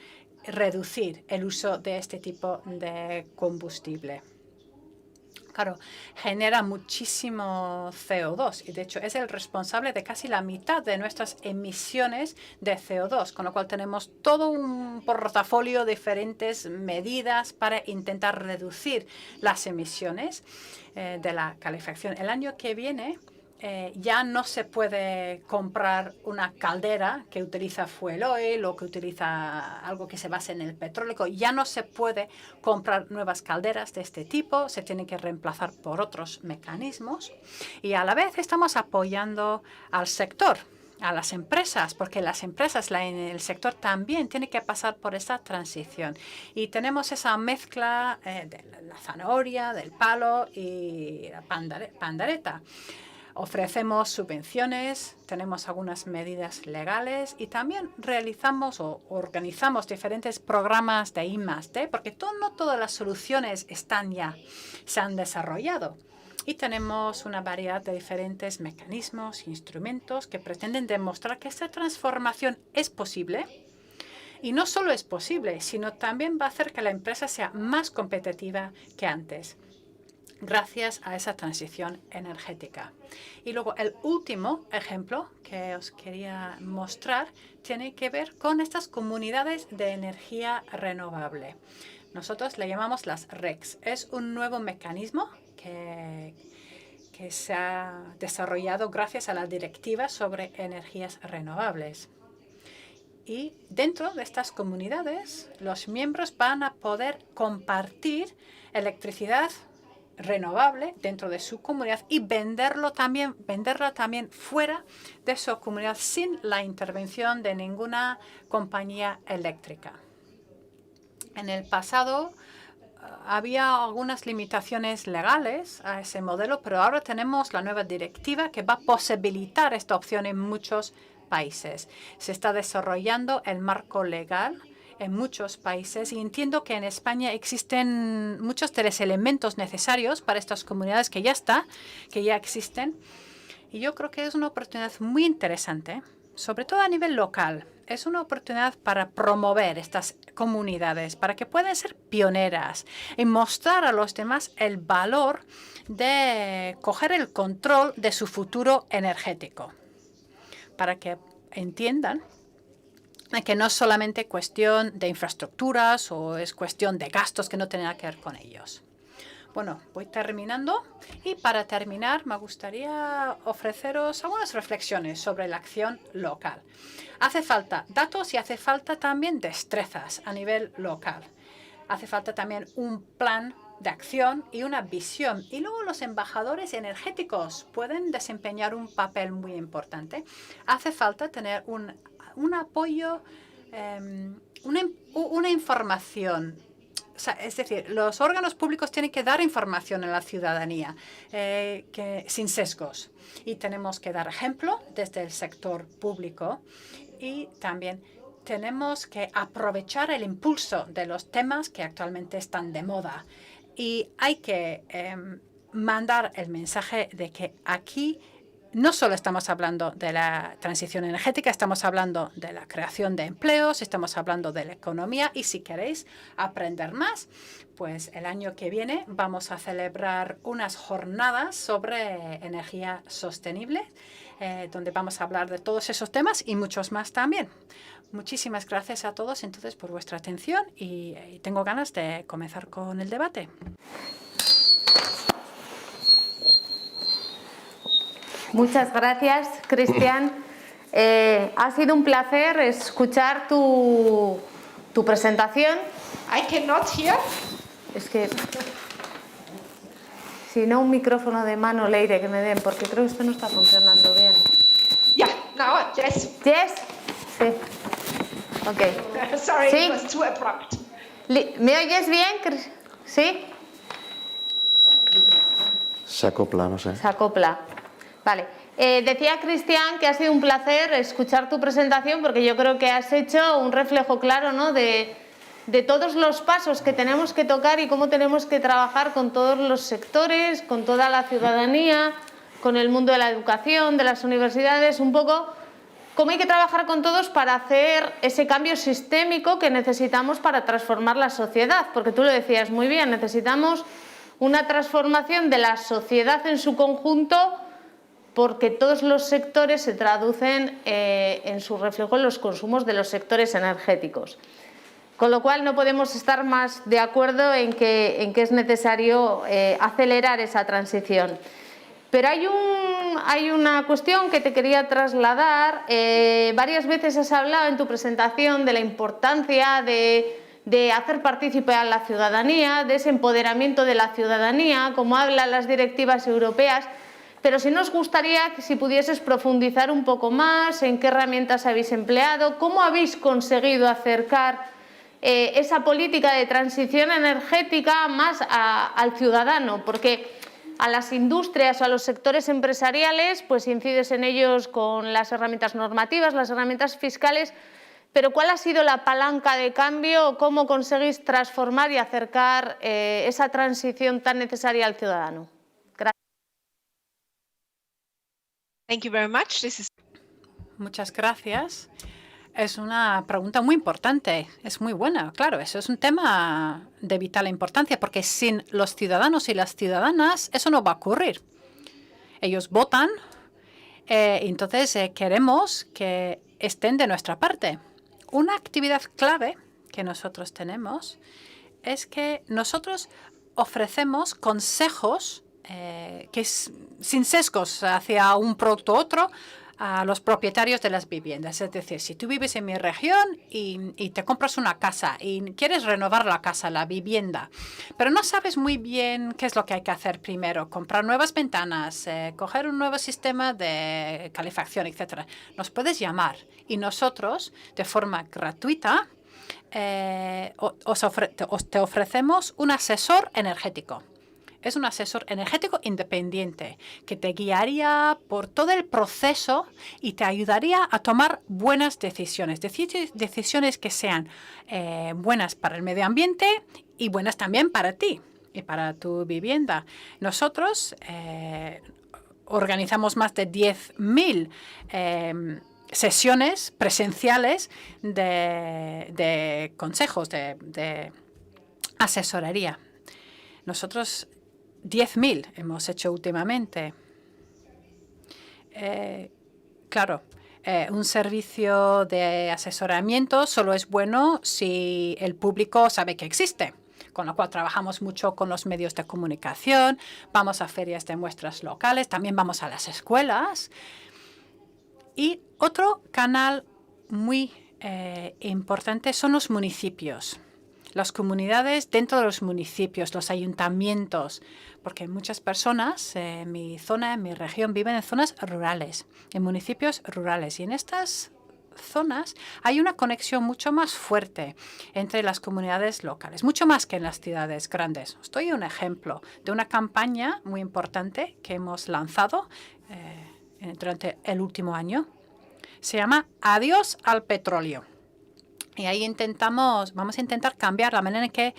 reducir el uso de este tipo de combustible. Claro, genera muchísimo CO2 y de hecho es el responsable de casi la mitad de nuestras emisiones de CO2, con lo cual tenemos todo un portafolio de diferentes medidas para intentar reducir las emisiones de la calefacción. El año que viene ya no se puede comprar una caldera que utiliza fuel oil o que utiliza algo que se base en el petróleo. Ya no se puede comprar nuevas calderas de este tipo. Se tienen que reemplazar por otros mecanismos. Y a la vez estamos apoyando al sector, a las empresas, porque las empresas en el sector también tienen que pasar por esta transición. Y tenemos esa mezcla de la zanahoria, del palo y la pandereta. Ofrecemos subvenciones, tenemos algunas medidas legales y también realizamos o organizamos diferentes programas de I+D, porque no todas las soluciones se han desarrollado. Y tenemos una variedad de diferentes mecanismos, instrumentos que pretenden demostrar que esta transformación es posible. Y no solo es posible, sino también va a hacer que la empresa sea más competitiva que antes, gracias a esa transición energética. Y luego el último ejemplo que os quería mostrar tiene que ver con estas comunidades de energía renovable. Nosotros le llamamos las RECs. Es un nuevo mecanismo que se ha desarrollado gracias a la directiva sobre energías renovables. Y dentro de estas comunidades, los miembros van a poder compartir electricidad renovable dentro de su comunidad y venderla también fuera de su comunidad sin la intervención de ninguna compañía eléctrica. En el pasado había algunas limitaciones legales a ese modelo, pero ahora tenemos la nueva directiva que va a posibilitar esta opción en muchos países. Se está desarrollando el marco legal en muchos países y entiendo que en España existen muchos de los elementos necesarios para estas comunidades que ya existen. Y yo creo que es una oportunidad muy interesante, sobre todo a nivel local. Es una oportunidad para promover estas comunidades, para que puedan ser pioneras y mostrar a los demás el valor de coger el control de su futuro energético, para que entiendan que no es solamente cuestión de infraestructuras o es cuestión de gastos que no tienen nada que ver con ellos. Bueno, voy terminando y para terminar me gustaría ofreceros algunas reflexiones sobre la acción local. Hace falta datos y hace falta también destrezas a nivel local. Hace falta también un plan de acción y una visión. Y luego los embajadores energéticos pueden desempeñar un papel muy importante. Hace falta tener un apoyo, una información es decir, los órganos públicos tienen que dar información a la ciudadanía sin sesgos. Y tenemos que dar ejemplo desde el sector público y también tenemos que aprovechar el impulso de los temas que actualmente están de moda. Y hay que mandar el mensaje de que aquí no solo estamos hablando de la transición energética, estamos hablando de la creación de empleos, estamos hablando de la economía y si queréis aprender más, pues el año que viene vamos a celebrar unas jornadas sobre energía sostenible, donde vamos a hablar de todos esos temas y muchos más también. Muchísimas gracias a todos entonces por vuestra atención y tengo ganas de comenzar con el debate. Muchas gracias, Cristian. Ha sido un placer escuchar tu presentación. I cannot hear. Es que, si no, un micrófono de mano, Leire, que me den, porque creo que esto no está funcionando bien. Yeah, now, yes. ¿Yes? Sí. Ok. Sorry, Sí. it was too abrupt. ¿Me oyes bien? ¿Sí? Se acopla, no sé. Se acopla. Vale. Decía Cristian que ha sido un placer escuchar tu presentación porque yo creo que has hecho un reflejo claro, ¿no?, de todos los pasos que tenemos que tocar y cómo tenemos que trabajar con todos los sectores, con toda la ciudadanía, con el mundo de la educación, de las universidades, un poco cómo hay que trabajar con todos para hacer ese cambio sistémico que necesitamos para transformar la sociedad, porque tú lo decías muy bien, necesitamos una transformación de la sociedad en su conjunto porque todos los sectores se traducen en su reflejo en los consumos de los sectores energéticos. Con lo cual no podemos estar más de acuerdo en que es necesario acelerar esa transición. Pero hay una cuestión que te quería trasladar. Varias veces has hablado en tu presentación de la importancia de hacer partícipe a la ciudadanía, de ese empoderamiento de la ciudadanía, como hablan las directivas europeas. Pero sí nos gustaría que si pudieses profundizar un poco más en qué herramientas habéis empleado, cómo habéis conseguido acercar esa política de transición energética más al ciudadano, porque a las industrias o a los sectores empresariales pues incides en ellos con las herramientas normativas, las herramientas fiscales, pero ¿cuál ha sido la palanca de cambio? ¿Cómo conseguís transformar y acercar esa transición tan necesaria al ciudadano? Thank you very much. This is Muchas gracias. Es una pregunta muy importante, es muy buena, claro, eso es un tema de vital importancia porque sin los ciudadanos y las ciudadanas eso no va a ocurrir. Ellos votan, entonces queremos que estén de nuestra parte. Una actividad clave que nosotros tenemos es que nosotros ofrecemos consejos sin sesgos hacia un producto u otro a los propietarios de las viviendas. Es decir, si tú vives en mi región y te compras una casa y quieres renovar la casa, la vivienda, pero no sabes muy bien qué es lo que hay que hacer primero, comprar nuevas ventanas, coger un nuevo sistema de calefacción, etc., nos puedes llamar y nosotros, de forma gratuita, te ofrecemos un asesor energético. Es un asesor energético independiente que te guiaría por todo el proceso y te ayudaría a tomar buenas decisiones. Decisiones que sean buenas para el medio ambiente y buenas también para ti y para tu vivienda. Nosotros organizamos más de 10.000 sesiones presenciales de consejos, de asesorería. Nosotros 10.000 hemos hecho últimamente. Claro, un servicio de asesoramiento solo es bueno si el público sabe que existe, con lo cual trabajamos mucho con los medios de comunicación, vamos a ferias de muestras locales, también vamos a las escuelas. Y otro canal muy importante son los municipios. Las comunidades dentro de los municipios, los ayuntamientos, porque muchas personas en mi zona, en mi región, viven en zonas rurales, en municipios rurales. Y en estas zonas hay una conexión mucho más fuerte entre las comunidades locales, mucho más que en las ciudades grandes. Os doy un ejemplo de una campaña muy importante que hemos lanzado durante el último año. Se llama Adiós al petróleo. Y ahí vamos a intentar cambiar la manera en que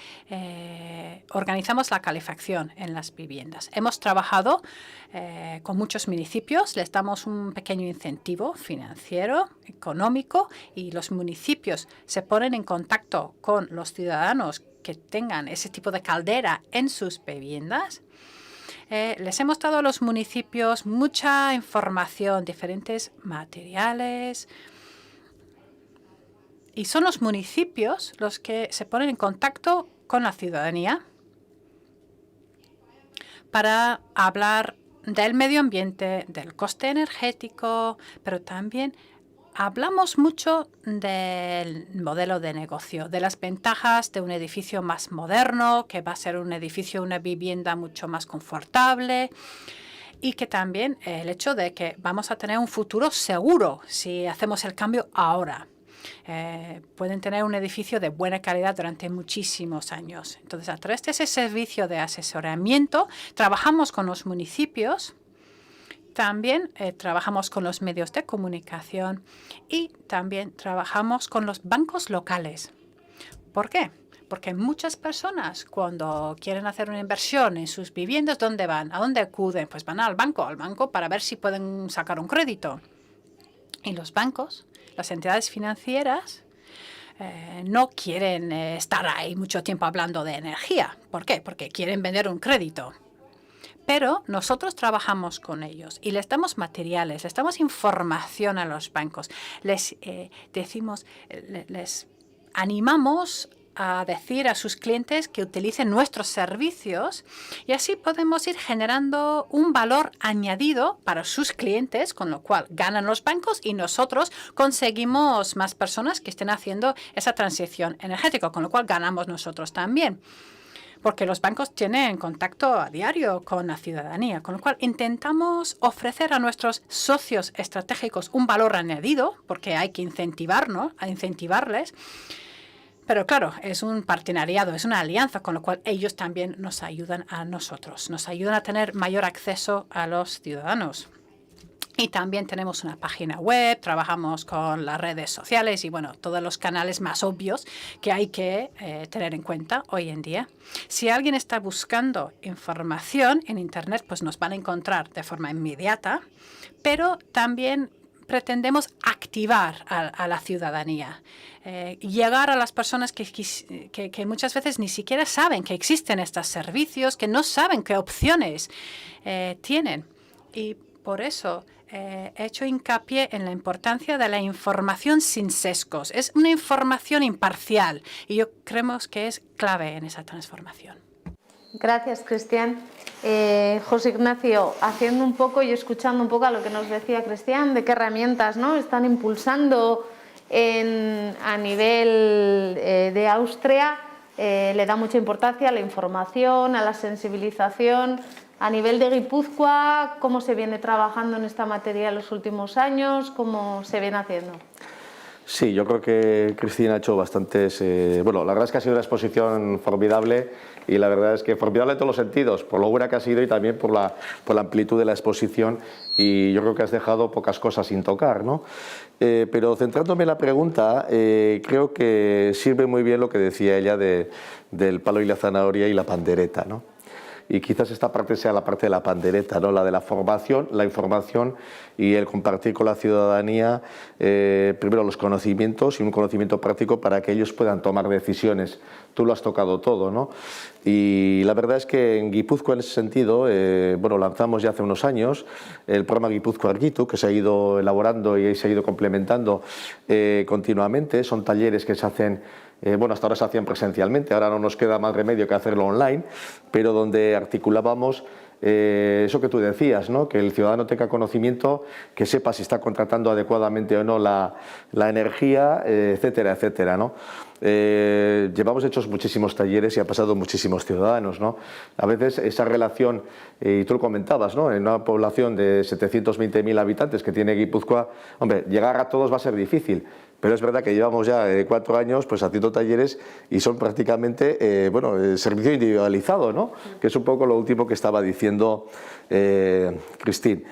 organizamos la calefacción en las viviendas. Hemos trabajado con muchos municipios, les damos un pequeño incentivo financiero, económico, y los municipios se ponen en contacto con los ciudadanos que tengan ese tipo de caldera en sus viviendas. Les hemos dado a los municipios mucha información, diferentes materiales. Y son los municipios los que se ponen en contacto con la ciudadanía para hablar del medio ambiente, del coste energético, pero también hablamos mucho del modelo de negocio, de las ventajas de un edificio más moderno, que va a ser un edificio, una vivienda mucho más confortable. Y que también el hecho de que vamos a tener un futuro seguro si hacemos el cambio ahora. Pueden tener un edificio de buena calidad durante muchísimos años. Entonces, a través de ese servicio de asesoramiento, trabajamos con los municipios, también trabajamos con los medios de comunicación y también trabajamos con los bancos locales. ¿Por qué? Porque muchas personas, cuando quieren hacer una inversión en sus viviendas, ¿dónde van? ¿A dónde acuden? Pues van al banco para ver si pueden sacar un crédito. Y los bancos, las entidades financieras, no quieren estar ahí mucho tiempo hablando de energía. ¿Por qué? Porque quieren vender un crédito. Pero nosotros trabajamos con ellos y les damos materiales, les damos información a los bancos. Les animamos a decir a sus clientes que utilicen nuestros servicios y así podemos ir generando un valor añadido para sus clientes, con lo cual ganan los bancos y nosotros conseguimos más personas que estén haciendo esa transición energética, con lo cual ganamos nosotros también. Porque los bancos tienen contacto a diario con la ciudadanía, con lo cual intentamos ofrecer a nuestros socios estratégicos un valor añadido, porque hay que incentivarles. Pero claro, es un partenariado, es una alianza, con lo cual ellos también nos ayudan a nosotros, nos ayudan a tener mayor acceso a los ciudadanos. Y también tenemos una página web, trabajamos con las redes sociales y, bueno, todos los canales más obvios que hay que tener en cuenta hoy en día. Si alguien está buscando información en Internet, pues nos van a encontrar de forma inmediata, pero también pretendemos activar a la ciudadanía, llegar a las personas que muchas veces ni siquiera saben que existen estos servicios, que no saben qué opciones tienen. Y por eso he hecho hincapié en la importancia de la información sin sesgos. Es una información imparcial y yo creemos que es clave en esa transformación. Gracias, Cristian. José Ignacio, haciendo un poco y escuchando un poco a lo que nos decía Cristian, de qué herramientas, ¿no?, están impulsando a nivel de Austria, le da mucha importancia a la información, a la sensibilización. A nivel de Guipúzcoa, ¿cómo se viene trabajando en esta materia en los últimos años? ¿Cómo se viene haciendo? Sí, yo creo que Cristina ha hecho bastantes... bueno, la verdad es que ha sido una exposición formidable y la verdad es que formidable en todos los sentidos, por lo buena que ha sido y también por la amplitud de la exposición, y yo creo que has dejado pocas cosas sin tocar, ¿no? Pero centrándome en la pregunta, creo que sirve muy bien lo que decía ella del palo y la zanahoria y la pandereta, ¿no? Y quizás esta parte sea la parte de la pandereta, ¿no?, la de la formación, la información y el compartir con la ciudadanía primero los conocimientos y un conocimiento práctico para que ellos puedan tomar decisiones. Tú lo has tocado todo, ¿no? Y la verdad es que en Guipúzcoa, en ese sentido, bueno, lanzamos ya hace unos años el programa Guipúzcoa Argitu, que se ha ido elaborando y se ha ido complementando continuamente. Son talleres que se hacen... bueno, hasta ahora se hacían presencialmente, ahora no nos queda más remedio que hacerlo online, pero donde articulábamos eso que tú decías, ¿no?, que el ciudadano tenga conocimiento, que sepa si está contratando adecuadamente o no la energía, etcétera, etcétera, ¿no? llevamos hechos muchísimos talleres y ha pasado muchísimos ciudadanos, ¿no? A veces esa relación, y tú lo comentabas, ¿no? En una población de 720.000 habitantes que tiene Guipúzcoa, hombre, llegar a todos va a ser difícil. Pero es verdad que llevamos ya 4 años pues, haciendo talleres y son prácticamente servicio individualizado, ¿no? Que es un poco lo último que estaba diciendo Cristín.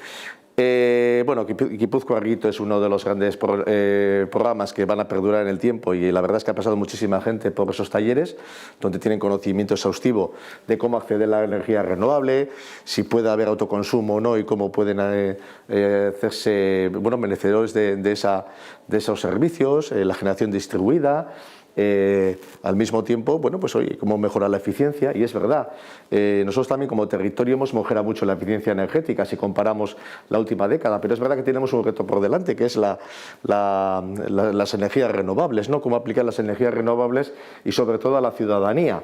Bueno, Guipúzcoa Argito es uno de los grandes programas que van a perdurar en el tiempo y la verdad es que ha pasado muchísima gente por esos talleres donde tienen conocimiento exhaustivo de cómo acceder a la energía renovable, si puede haber autoconsumo o no y cómo pueden hacerse merecedores de esos servicios, la generación distribuida. Al mismo tiempo, bueno, pues oye, cómo mejorar la eficiencia, y es verdad, nosotros también como territorio hemos mejorado mucho la eficiencia energética si comparamos la última década, pero es verdad que tenemos un reto por delante, que es las energías renovables, ¿no? Cómo aplicar las energías renovables y sobre todo a la ciudadanía.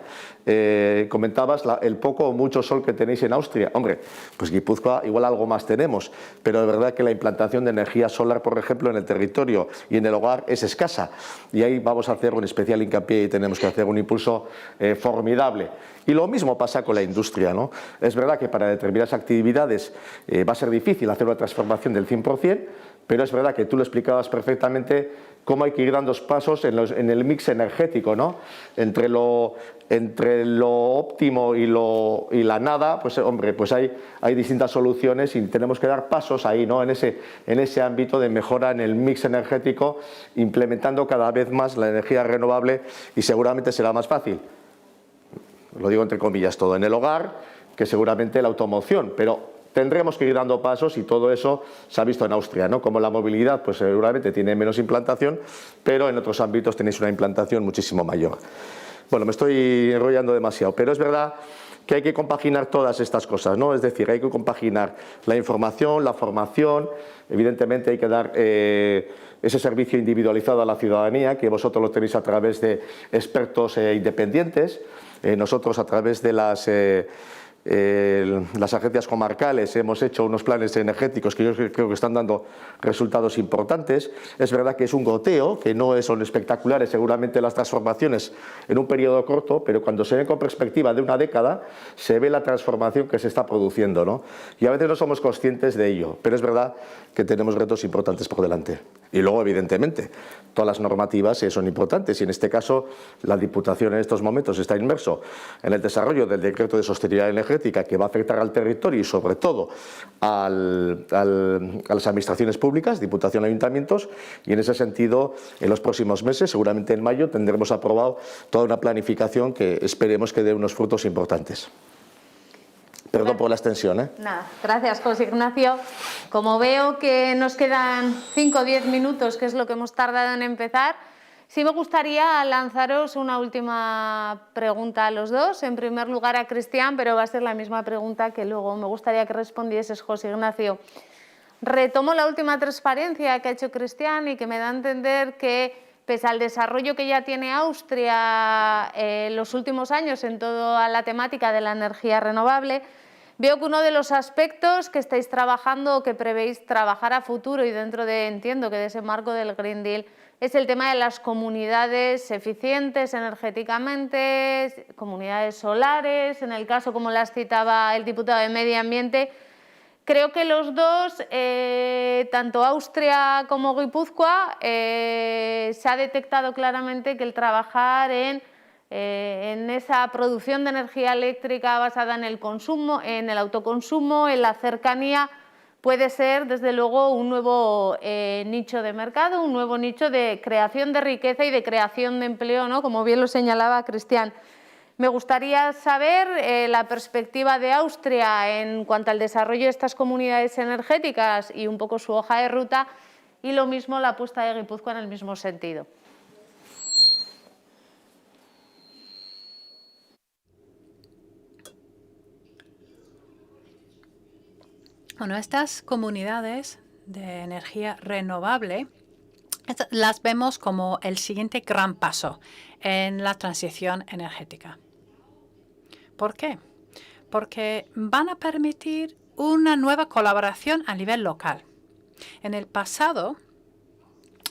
Comentabas el poco o mucho sol que tenéis en Austria. Hombre, pues Guipúzcoa igual algo más tenemos, pero es verdad que la implantación de energía solar, por ejemplo, en el territorio y en el hogar es escasa, y ahí vamos a hacer un especial hincapié y tenemos que hacer un impulso formidable. Y lo mismo pasa con la industria, ¿no? Es verdad que para determinadas actividades va a ser difícil hacer una transformación del 100%, pero es verdad que tú lo explicabas perfectamente cómo hay que ir dando pasos en el mix energético, ¿no? Entre lo óptimo y la nada, pues hombre, pues hay distintas soluciones y tenemos que dar pasos ahí, ¿no? En ese ámbito de mejora en el mix energético, implementando cada vez más la energía renovable, y seguramente será más fácil, lo digo entre comillas todo, en el hogar, que seguramente la automoción, pero tendremos que ir dando pasos, y todo eso se ha visto en Austria, ¿no? Como la movilidad, pues seguramente tiene menos implantación, pero en otros ámbitos tenéis una implantación muchísimo mayor. Bueno, me estoy enrollando demasiado, pero es verdad que hay que compaginar todas estas cosas, ¿no? Es decir, hay que compaginar la información, la formación, evidentemente hay que dar ese servicio individualizado a la ciudadanía, que vosotros lo tenéis a través de expertos independientes, nosotros a través de las agencias comarcales hemos hecho unos planes energéticos que yo creo que están dando resultados importantes. Es verdad que es un goteo, que no son espectaculares seguramente las transformaciones en un periodo corto, pero cuando se ve con perspectiva de una década se ve la transformación que se está produciendo, ¿no? Y a veces no somos conscientes de ello, pero es verdad que tenemos retos importantes por delante. Y luego, evidentemente, todas las normativas son importantes, y en este caso la Diputación en estos momentos está inmerso en el desarrollo del decreto de sostenibilidad energética, que va a afectar al territorio y sobre todo a las administraciones públicas, Diputación, ayuntamientos, y en ese sentido en los próximos meses, seguramente en mayo, tendremos aprobado toda una planificación que esperemos que dé unos frutos importantes. Perdón por la extensión, ¿eh? Nada, gracias, José Ignacio. Como veo que nos quedan 5 o 10 minutos, que es lo que hemos tardado en empezar, sí me gustaría lanzaros una última pregunta a los dos. En primer lugar a Cristian, pero va a ser la misma pregunta que luego me gustaría que respondieses, José Ignacio. Retomo la última transparencia que ha hecho Cristian y que me da a entender que, pese al desarrollo que ya tiene Austria en los últimos años en toda la temática de la energía renovable, veo que uno de los aspectos que estáis trabajando o que prevéis trabajar a futuro, y dentro de, entiendo que de ese marco del Green Deal, es el tema de las comunidades eficientes energéticamente, comunidades solares, en el caso como las citaba el diputado de Medio Ambiente. Creo que los dos, tanto Austria como Guipúzcoa, se ha detectado claramente que el trabajar en esa producción de energía eléctrica basada en el consumo, en el autoconsumo, en la cercanía, puede ser desde luego un nuevo nicho de mercado, un nuevo nicho de creación de riqueza y de creación de empleo, ¿no? Como bien lo señalaba Cristian. Me gustaría saber la perspectiva de Austria en cuanto al desarrollo de estas comunidades energéticas y un poco su hoja de ruta, y lo mismo la apuesta de Guipúzcoa en el mismo sentido. Bueno, estas comunidades de energía renovable las vemos como el siguiente gran paso en la transición energética. ¿Por qué? Porque van a permitir una nueva colaboración a nivel local. En el pasado,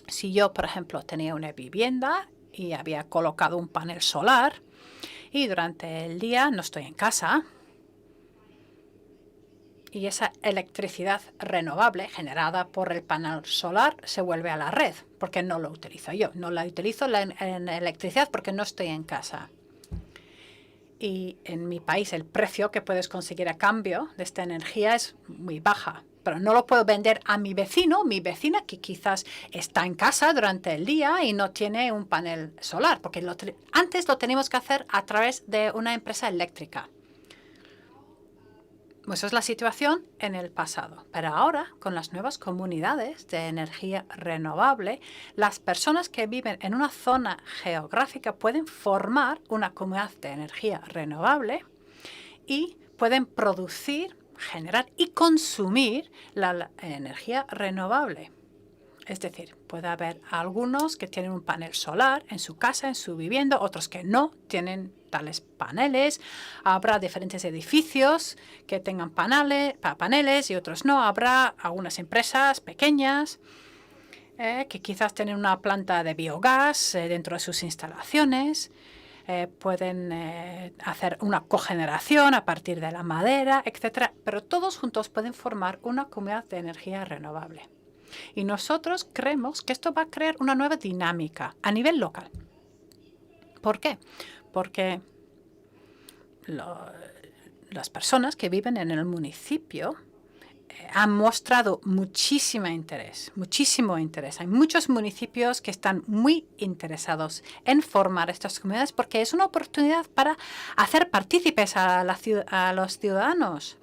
si yo, por ejemplo, tenía una vivienda y había colocado un panel solar y durante el día no estoy en casa y esa electricidad renovable generada por el panel solar se vuelve a la red porque no lo utilizo yo, no la utilizo en electricidad porque no estoy en casa. Y en mi país el precio que puedes conseguir a cambio de esta energía es muy baja. Pero no lo puedo vender a mi vecino, mi vecina que quizás está en casa durante el día y no tiene un panel solar, porque antes lo teníamos que hacer a través de una empresa eléctrica. Pues esa es la situación en el pasado. Pero ahora, con las nuevas comunidades de energía renovable, las personas que viven en una zona geográfica pueden formar una comunidad de energía renovable y pueden producir, generar y consumir la energía renovable. Es decir, puede haber algunos que tienen un panel solar en su casa, en su vivienda, otros que no tienen tales paneles. Habrá diferentes edificios que tengan paneles y otros no. Habrá algunas empresas pequeñas que quizás tienen una planta de biogás dentro de sus instalaciones. Pueden hacer una cogeneración a partir de la madera, etc. Pero todos juntos pueden formar una comunidad de energía renovable. Y nosotros creemos que esto va a crear una nueva dinámica a nivel local. ¿Por qué? Porque las personas que viven en el municipio han mostrado muchísimo interés. Hay muchos municipios que están muy interesados en formar estas comunidades porque es una oportunidad para hacer partícipes a los ciudadanos.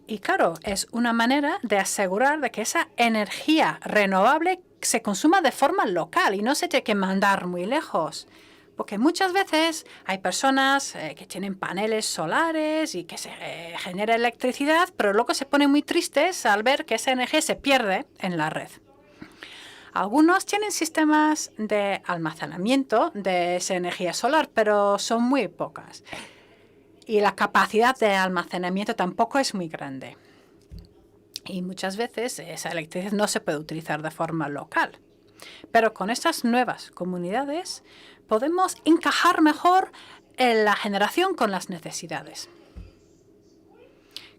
Y claro, es una manera de asegurar de que esa energía renovable se consuma de forma local y no se tiene que mandar muy lejos. Porque muchas veces hay personas que tienen paneles solares y que se genera electricidad, pero luego se ponen muy tristes al ver que esa energía se pierde en la red. Algunos tienen sistemas de almacenamiento de esa energía solar, pero son muy pocas. Y la capacidad de almacenamiento tampoco es muy grande. Y muchas veces esa electricidad no se puede utilizar de forma local. Pero con estas nuevas comunidades podemos encajar mejor en la generación con las necesidades.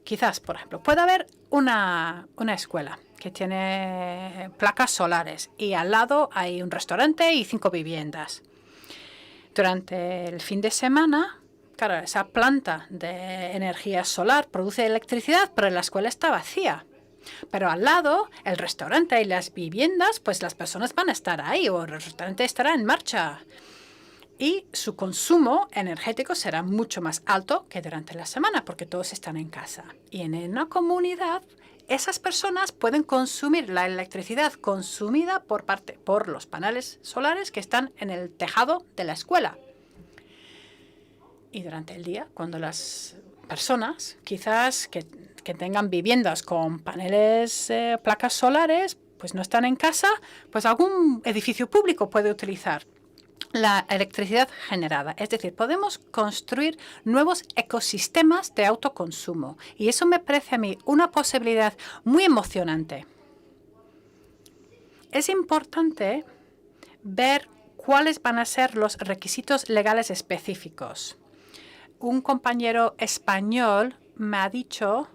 Quizás, por ejemplo, puede haber una escuela que tiene placas solares y al lado hay un restaurante y 5 viviendas. Durante el fin de semana, claro, esa planta de energía solar produce electricidad, pero la escuela está vacía. Pero al lado, el restaurante y las viviendas, pues las personas van a estar ahí o el restaurante estará en marcha. Y su consumo energético será mucho más alto que durante la semana porque todos están en casa. Y en una comunidad, esas personas pueden consumir la electricidad consumida por los paneles solares que están en el tejado de la escuela. Y durante el día, cuando las personas quizás que tengan viviendas con paneles, placas solares, pues no están en casa, pues algún edificio público puede utilizar la electricidad generada. Es decir, podemos construir nuevos ecosistemas de autoconsumo. Y eso me parece a mí una posibilidad muy emocionante. Es importante ver cuáles van a ser los requisitos legales específicos. Un compañero español me ha dicho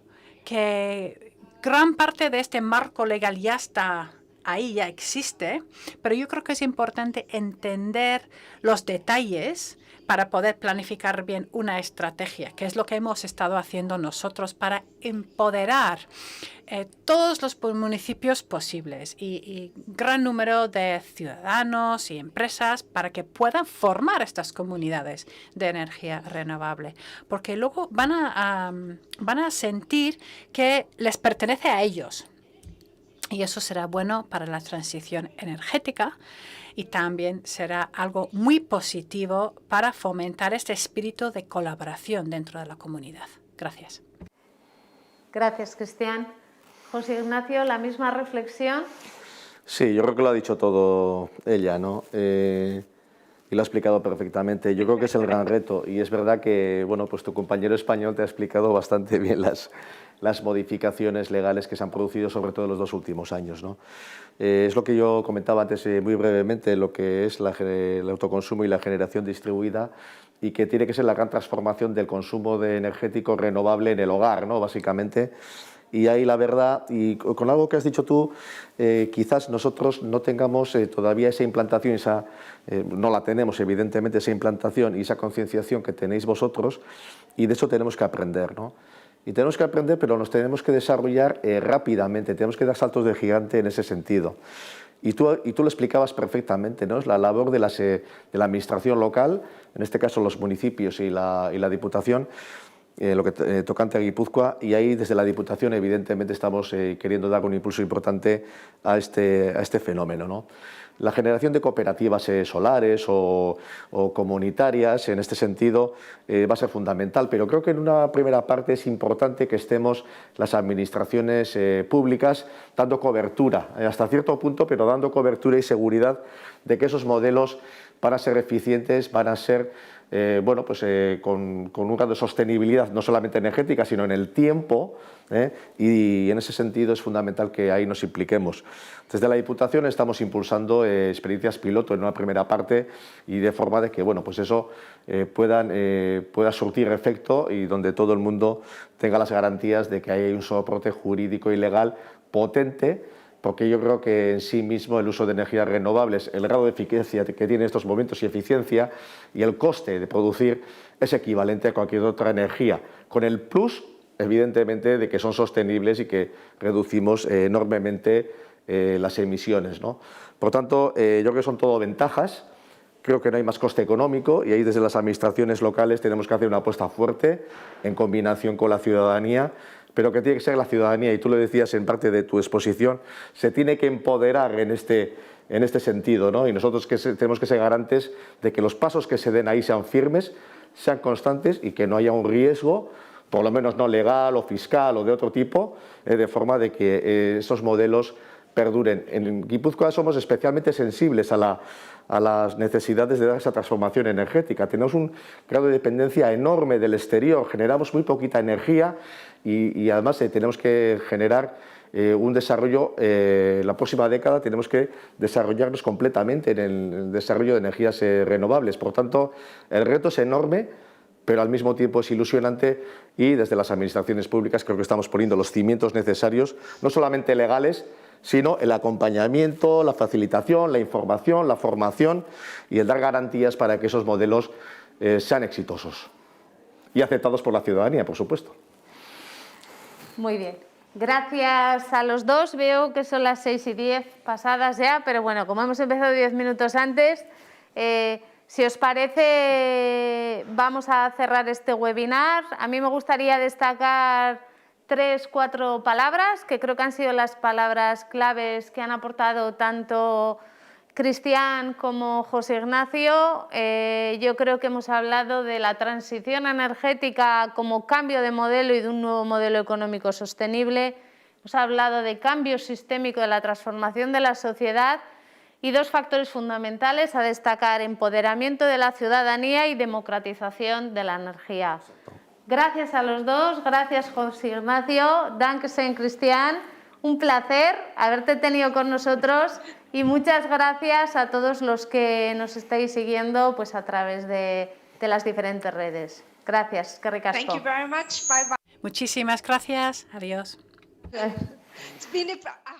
que gran parte de este marco legal ya está ahí, ya existe, pero yo creo que es importante entender los detalles para poder planificar bien una estrategia, que es lo que hemos estado haciendo nosotros para empoderar todos los municipios posibles y gran número de ciudadanos y empresas para que puedan formar estas comunidades de energía renovable, porque luego van a sentir que les pertenece a ellos. Y eso será bueno para la transición energética y también será algo muy positivo para fomentar este espíritu de colaboración dentro de la comunidad. Gracias. Gracias, Cristian. José Ignacio, ¿la misma reflexión? Sí, yo creo que lo ha dicho todo ella, ¿no? y lo ha explicado perfectamente. Yo creo que es el gran reto y es verdad que bueno, pues tu compañero español te ha explicado bastante bien las modificaciones legales que se han producido, sobre todo en los 2 últimos años, ¿no? Es lo que yo comentaba antes muy brevemente, lo que es el autoconsumo y la generación distribuida, y que tiene que ser la gran transformación del consumo de energético renovable en el hogar, ¿no? Básicamente. Y ahí la verdad, y con algo que has dicho tú, quizás nosotros no tengamos todavía esa implantación, no la tenemos evidentemente, esa implantación y esa concienciación que tenéis vosotros, y de eso tenemos que aprender, ¿no? Y tenemos que aprender, pero nos tenemos que desarrollar rápidamente, tenemos que dar saltos de gigante en ese sentido. Y tú lo explicabas perfectamente, ¿no? Es la labor de la administración local, en este caso los municipios y la Diputación, lo que tocante a Guipúzcoa, y ahí desde la Diputación evidentemente estamos queriendo dar un impulso importante a este fenómeno, ¿no? La generación de cooperativas solares o comunitarias, en este sentido, va a ser fundamental, pero creo que en una primera parte es importante que estemos las administraciones públicas dando cobertura, hasta cierto punto, pero dando cobertura y seguridad de que esos modelos van a ser eficientes, van a ser bueno, pues, con un grado de sostenibilidad no solamente energética, sino en el tiempo, y en ese sentido es fundamental que ahí nos impliquemos. Desde la Diputación estamos impulsando experiencias piloto en una primera parte y de forma de que bueno, pues eso pueda surtir efecto y donde todo el mundo tenga las garantías de que hay un soporte jurídico y legal potente, porque yo creo que en sí mismo el uso de energías renovables, el grado de eficacia que tiene en estos momentos y eficiencia y el coste de producir es equivalente a cualquier otra energía, con el plus, evidentemente, de que son sostenibles y que reducimos enormemente las emisiones, ¿no? Por tanto, yo creo que son todo ventajas. Creo que no hay más coste económico y ahí desde las administraciones locales tenemos que hacer una apuesta fuerte en combinación con la ciudadanía, pero que tiene que ser la ciudadanía, y tú lo decías en parte de tu exposición, se tiene que empoderar en este sentido, ¿no? Y nosotros tenemos que ser garantes de que los pasos que se den ahí sean firmes, sean constantes y que no haya un riesgo, por lo menos no legal o fiscal o de otro tipo, de forma de que estos modelos perduren. En Guipúzcoa somos especialmente sensibles a las necesidades de dar esa transformación energética. Tenemos un grado de dependencia enorme del exterior, generamos muy poquita energía y además tenemos que generar un desarrollo, la próxima década tenemos que desarrollarnos completamente en el desarrollo de energías renovables. Por tanto, el reto es enorme, pero al mismo tiempo es ilusionante y desde las administraciones públicas creo que estamos poniendo los cimientos necesarios, no solamente legales, sino el acompañamiento, la facilitación, la información, la formación y el dar garantías para que esos modelos sean exitosos y aceptados por la ciudadanía, por supuesto. Muy bien. Gracias a los dos. Veo que son las 6:10 pasadas ya, pero bueno, como hemos empezado 10 minutos antes, si os parece, vamos a cerrar este webinar. A mí me gustaría destacar 3, 4 palabras, que creo que han sido las palabras claves que han aportado tanto Cristian como José Ignacio. Yo creo que hemos hablado de la transición energética como cambio de modelo y de un nuevo modelo económico sostenible. Hemos hablado de cambio sistémico, de la transformación de la sociedad y 2 factores fundamentales a destacar: empoderamiento de la ciudadanía y democratización de la energía. Gracias a los dos, gracias José Ignacio, Dankeschön Cristian, un placer haberte tenido con nosotros y muchas gracias a todos los que nos estáis siguiendo pues, a través de las diferentes redes. Gracias, eskerrik asko. Thank you very much. Bye bye. Muchísimas gracias. Adiós. It's been a